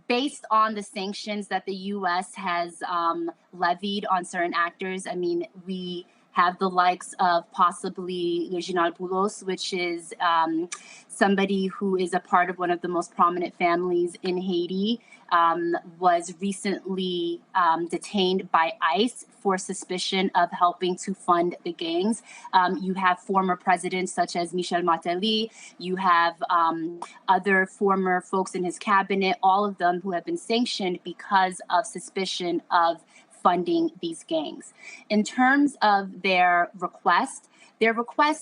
Based on the sanctions that the U.S. has levied on certain actors, I mean, we have the likes of possibly Reginald Boulos, which is somebody who is a part of one of the most prominent families in Haiti, was recently detained by ICE for suspicion of helping to fund the gangs. You have former presidents such as Michel Martelly. You have other former folks in his cabinet, all of them who have been sanctioned because of suspicion of funding these gangs. In terms of their request,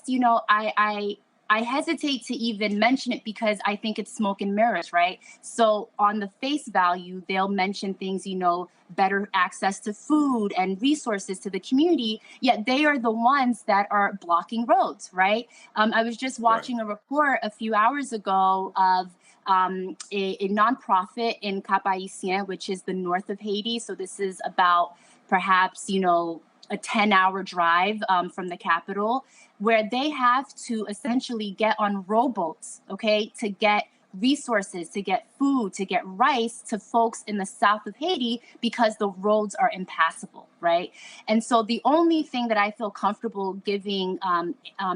you know, I hesitate to even mention it because I think it's smoke and mirrors, right? So on the face value, they'll mention things, you know, better access to food and resources to the community, yet they are the ones that are blocking roads, right? I was just watching a report a few hours ago of a nonprofit in Cap Haitien, which is the north of Haiti. So this is about perhaps, you know, a 10-hour drive from the capital, where they have to essentially get on rowboats, okay, to get resources, to get food, to get rice to folks in the south of Haiti because the roads are impassable, right? And so the only thing that I feel comfortable giving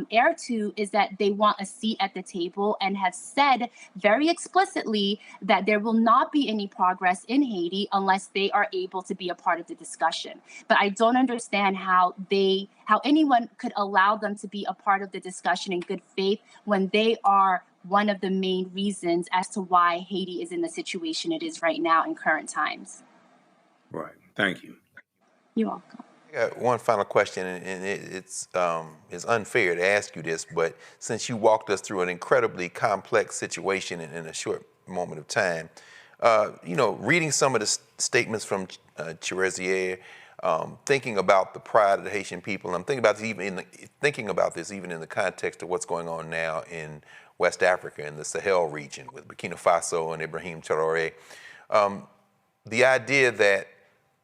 air to is that they want a seat at the table and have said very explicitly that there will not be any progress in Haiti unless they are able to be a part of the discussion. But I don't understand how anyone could allow them to be a part of the discussion in good faith when they are one of the main reasons as to why Haiti is in the situation it is right now in current times. Right. Thank you. You're welcome. I got one final question, and it's unfair to ask you this, but since you walked us through an incredibly complex situation in a short moment of time, you know, reading some of the statements from Chirezier, thinking about the pride of the Haitian people, I'm thinking about this even in the context of what's going on now in West Africa, in the Sahel region with Burkina Faso and Ibrahim Traoré. The idea that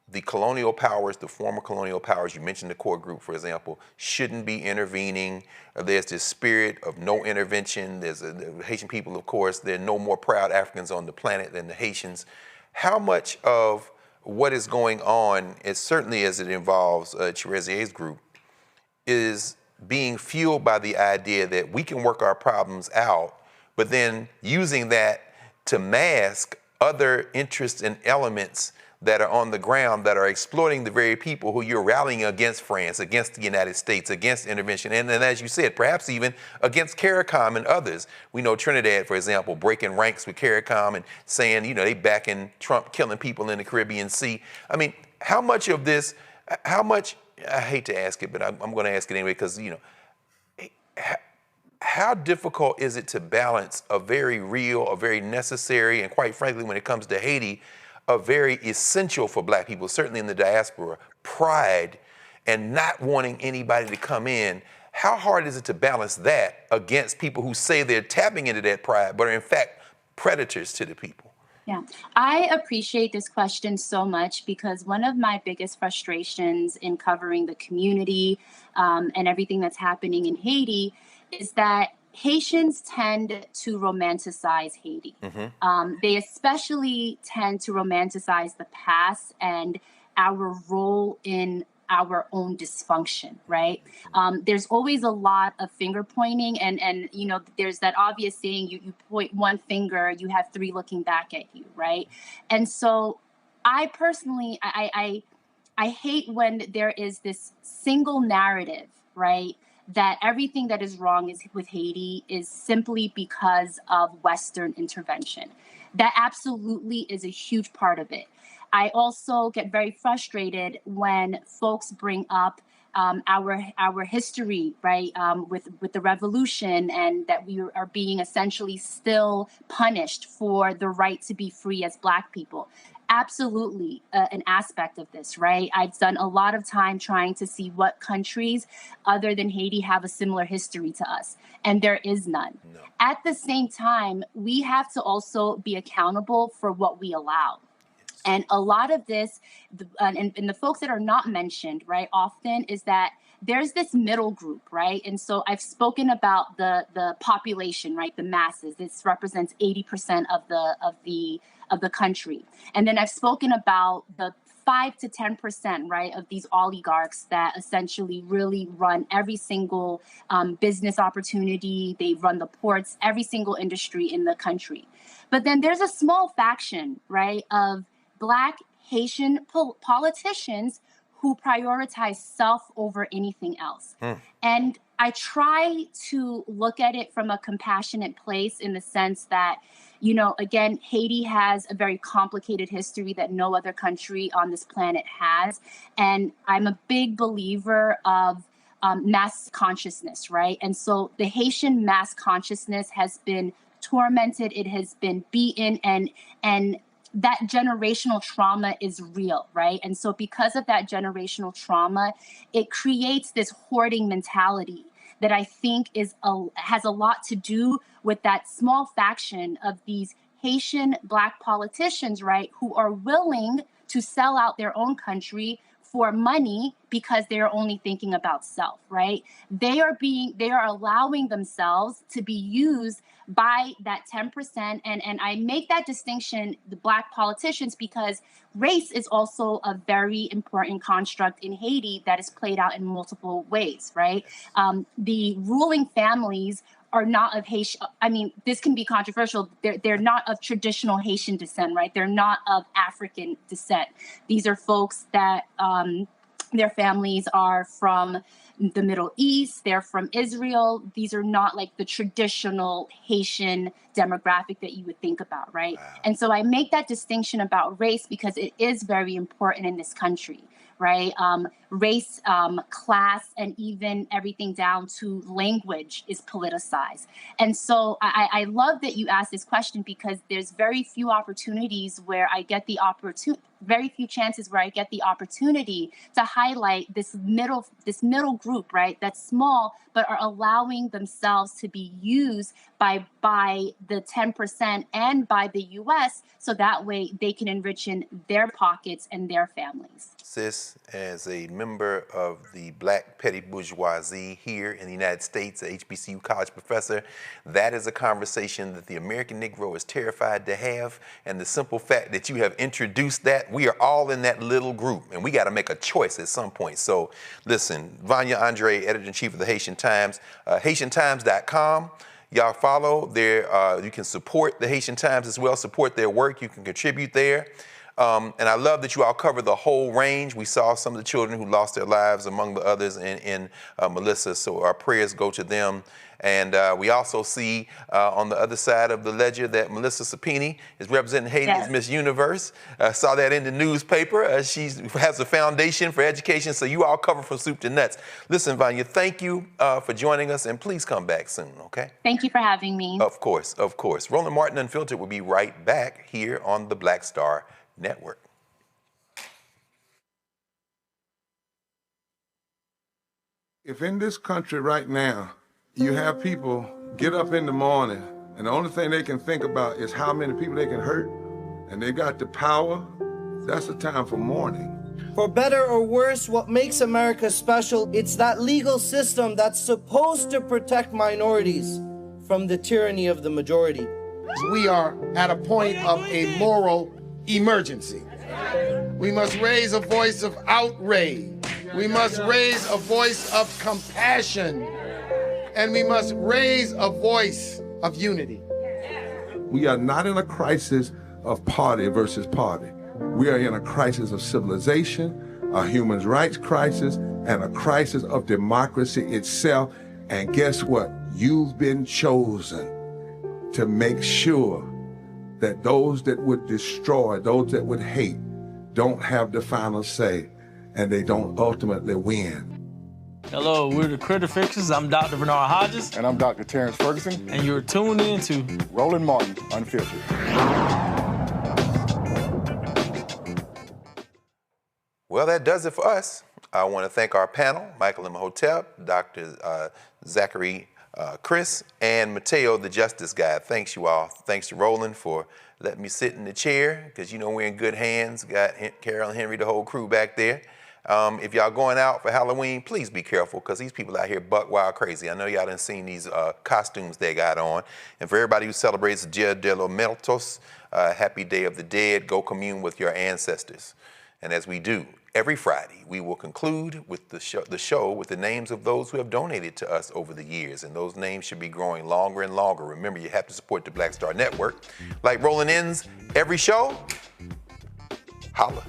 the colonial powers, the former colonial powers, you mentioned the core group, for example, shouldn't be intervening. There's this spirit of no intervention. There's the Haitian people, of course, there are no more proud Africans on the planet than the Haitians. How much of what is going on, certainly as it involves Chirezier's group, is being fueled by the idea that we can work our problems out, but then using that to mask other interests and elements that are on the ground that are exploiting the very people who you're rallying against France, against the United States, against intervention, and then, as you said, perhaps even against CARICOM and others. We know Trinidad, for example, breaking ranks with CARICOM and saying, you know, they backing Trump killing people in the Caribbean Sea. I mean, how much of this, I hate to ask it, but I'm going to ask it anyway, because, you know, how difficult is it to balance a very real, a very necessary, and quite frankly, when it comes to Haiti, a very essential for Black people, certainly in the diaspora, pride and not wanting anybody to come in? How hard is it to balance that against people who say they're tapping into that pride, but are in fact predators to the people? Yeah, I appreciate this question so much because one of my biggest frustrations in covering the community and everything that's happening in Haiti is that Haitians tend to romanticize Haiti. They especially tend to romanticize the past and our role in our own dysfunction, right? There's always a lot of finger pointing and you know, there's that obvious saying, you point one finger, you have three looking back at you, right? And so I personally, I hate when there is this single narrative, right? That everything that is wrong with Haiti is simply because of Western intervention. That absolutely is a huge part of it. I also get very frustrated when folks bring up our history, right, with the revolution, and that we are being essentially still punished for the right to be free as Black people. Absolutely an aspect of this, right? I've done a lot of time trying to see what countries other than Haiti have a similar history to us, and there is none. No. At the same time, we have to also be accountable for what we allow. And a lot of this, and the folks that are not mentioned, right, often is that there's this middle group, right? And so I've spoken about the population, right, the masses. This represents 80% of the country. And then I've spoken about the 5 to 10%, right, of these oligarchs that essentially really run every single business opportunity. They run the ports, every single industry in the country. But then there's a small faction, right, of Black Haitian politicians who prioritize self over anything else. And I try to look at it from a compassionate place in the sense that, you know, again, Haiti has a very complicated history that no other country on this planet has. And I'm a big believer of mass consciousness, right? And so the Haitian mass consciousness has been tormented, it has been beaten, and that generational trauma is real, right? And so because of that generational trauma, it creates this hoarding mentality that I think has a lot to do with that small faction of these Haitian Black politicians, right, who are willing to sell out their own country for money because they're only thinking about self, right? They are allowing themselves to be used by that 10%. And I make that distinction, the Black politicians, because race is also a very important construct in Haiti that is played out in multiple ways, right? The ruling families are not of Haitian, I mean, this can be controversial. They're not of traditional Haitian descent, right? They're not of African descent. These are folks that their families are from the Middle East, they're from Israel. These are not like the traditional Haitian demographic that you would think about, right? Wow. And so I make that distinction about race because it is very important in this country, right? Race, class, and even everything down to language is politicized. And so I love that you asked this question because there's very few opportunities where I get the very few chances where I get the opportunity to highlight this middle group, right? That's small, but are allowing themselves to be used by the 10% and by the US, so that way they can enrich in their pockets and their families. Sis, as a member of the Black petty bourgeoisie here in the United States, a HBCU college professor, that is a conversation that the American Negro is terrified to have. And the simple fact that you have introduced that, we are all in that little group, and we got to make a choice at some point. So listen, Vanya Andre, editor-in-chief of the Haitian Times, HaitianTimes.com. Y'all follow there. You can support the Haitian Times as well, support their work. You can contribute there. And I love that you all cover the whole range. We saw some of the children who lost their lives, among the others, in Melissa. So our prayers go to them. And we also see on the other side of the ledger that Melissa Sapini is representing Haiti as Miss Universe. Saw that in the newspaper. She has a foundation for education, so you all cover from soup to nuts. Listen, Vanya, thank you for joining us, and please come back soon, okay? Thank you for having me. Of course, of course. Roland Martin Unfiltered will be right back here on the Black Star Network. If in this country right now, you have people get up in the morning and the only thing they can think about is how many people they can hurt, and they got the power, that's the time for mourning. For better or worse, what makes America special, it's that legal system that's supposed to protect minorities from the tyranny of the majority. We are at a point of a moral emergency. We must raise a voice of outrage. We must raise a voice of compassion. And we must raise a voice of unity. We are not in a crisis of party versus party. We are in a crisis of civilization, a human rights crisis, and a crisis of democracy itself. And guess what? You've been chosen to make sure that those that would destroy, those that would hate, don't have the final say and they don't ultimately win. Hello, we're the Critter Fixers. I'm Dr. Bernard Hodges. And I'm Dr. Terrence Ferguson. And you're tuned in to Roland Martin Unfiltered. Well, that does it for us. I want to thank our panel, Michael Imhotep, Dr. Zachary Chris, and Mateo, the Justice Guy. Thanks, you all. Thanks to Roland for letting me sit in the chair, because you know we're in good hands. Got Carol and Henry, the whole crew back there. If y'all going out for Halloween, please be careful, because these people out here buck wild crazy. I know y'all done seen these costumes they got on. And for everybody who celebrates Dia de los Muertos, happy Day of the Dead, go commune with your ancestors. And as we do every Friday, we will conclude with the show with the names of those who have donated to us over the years. And those names should be growing longer and longer. Remember, you have to support the Black Star Network. Like Roland ends every show, holla.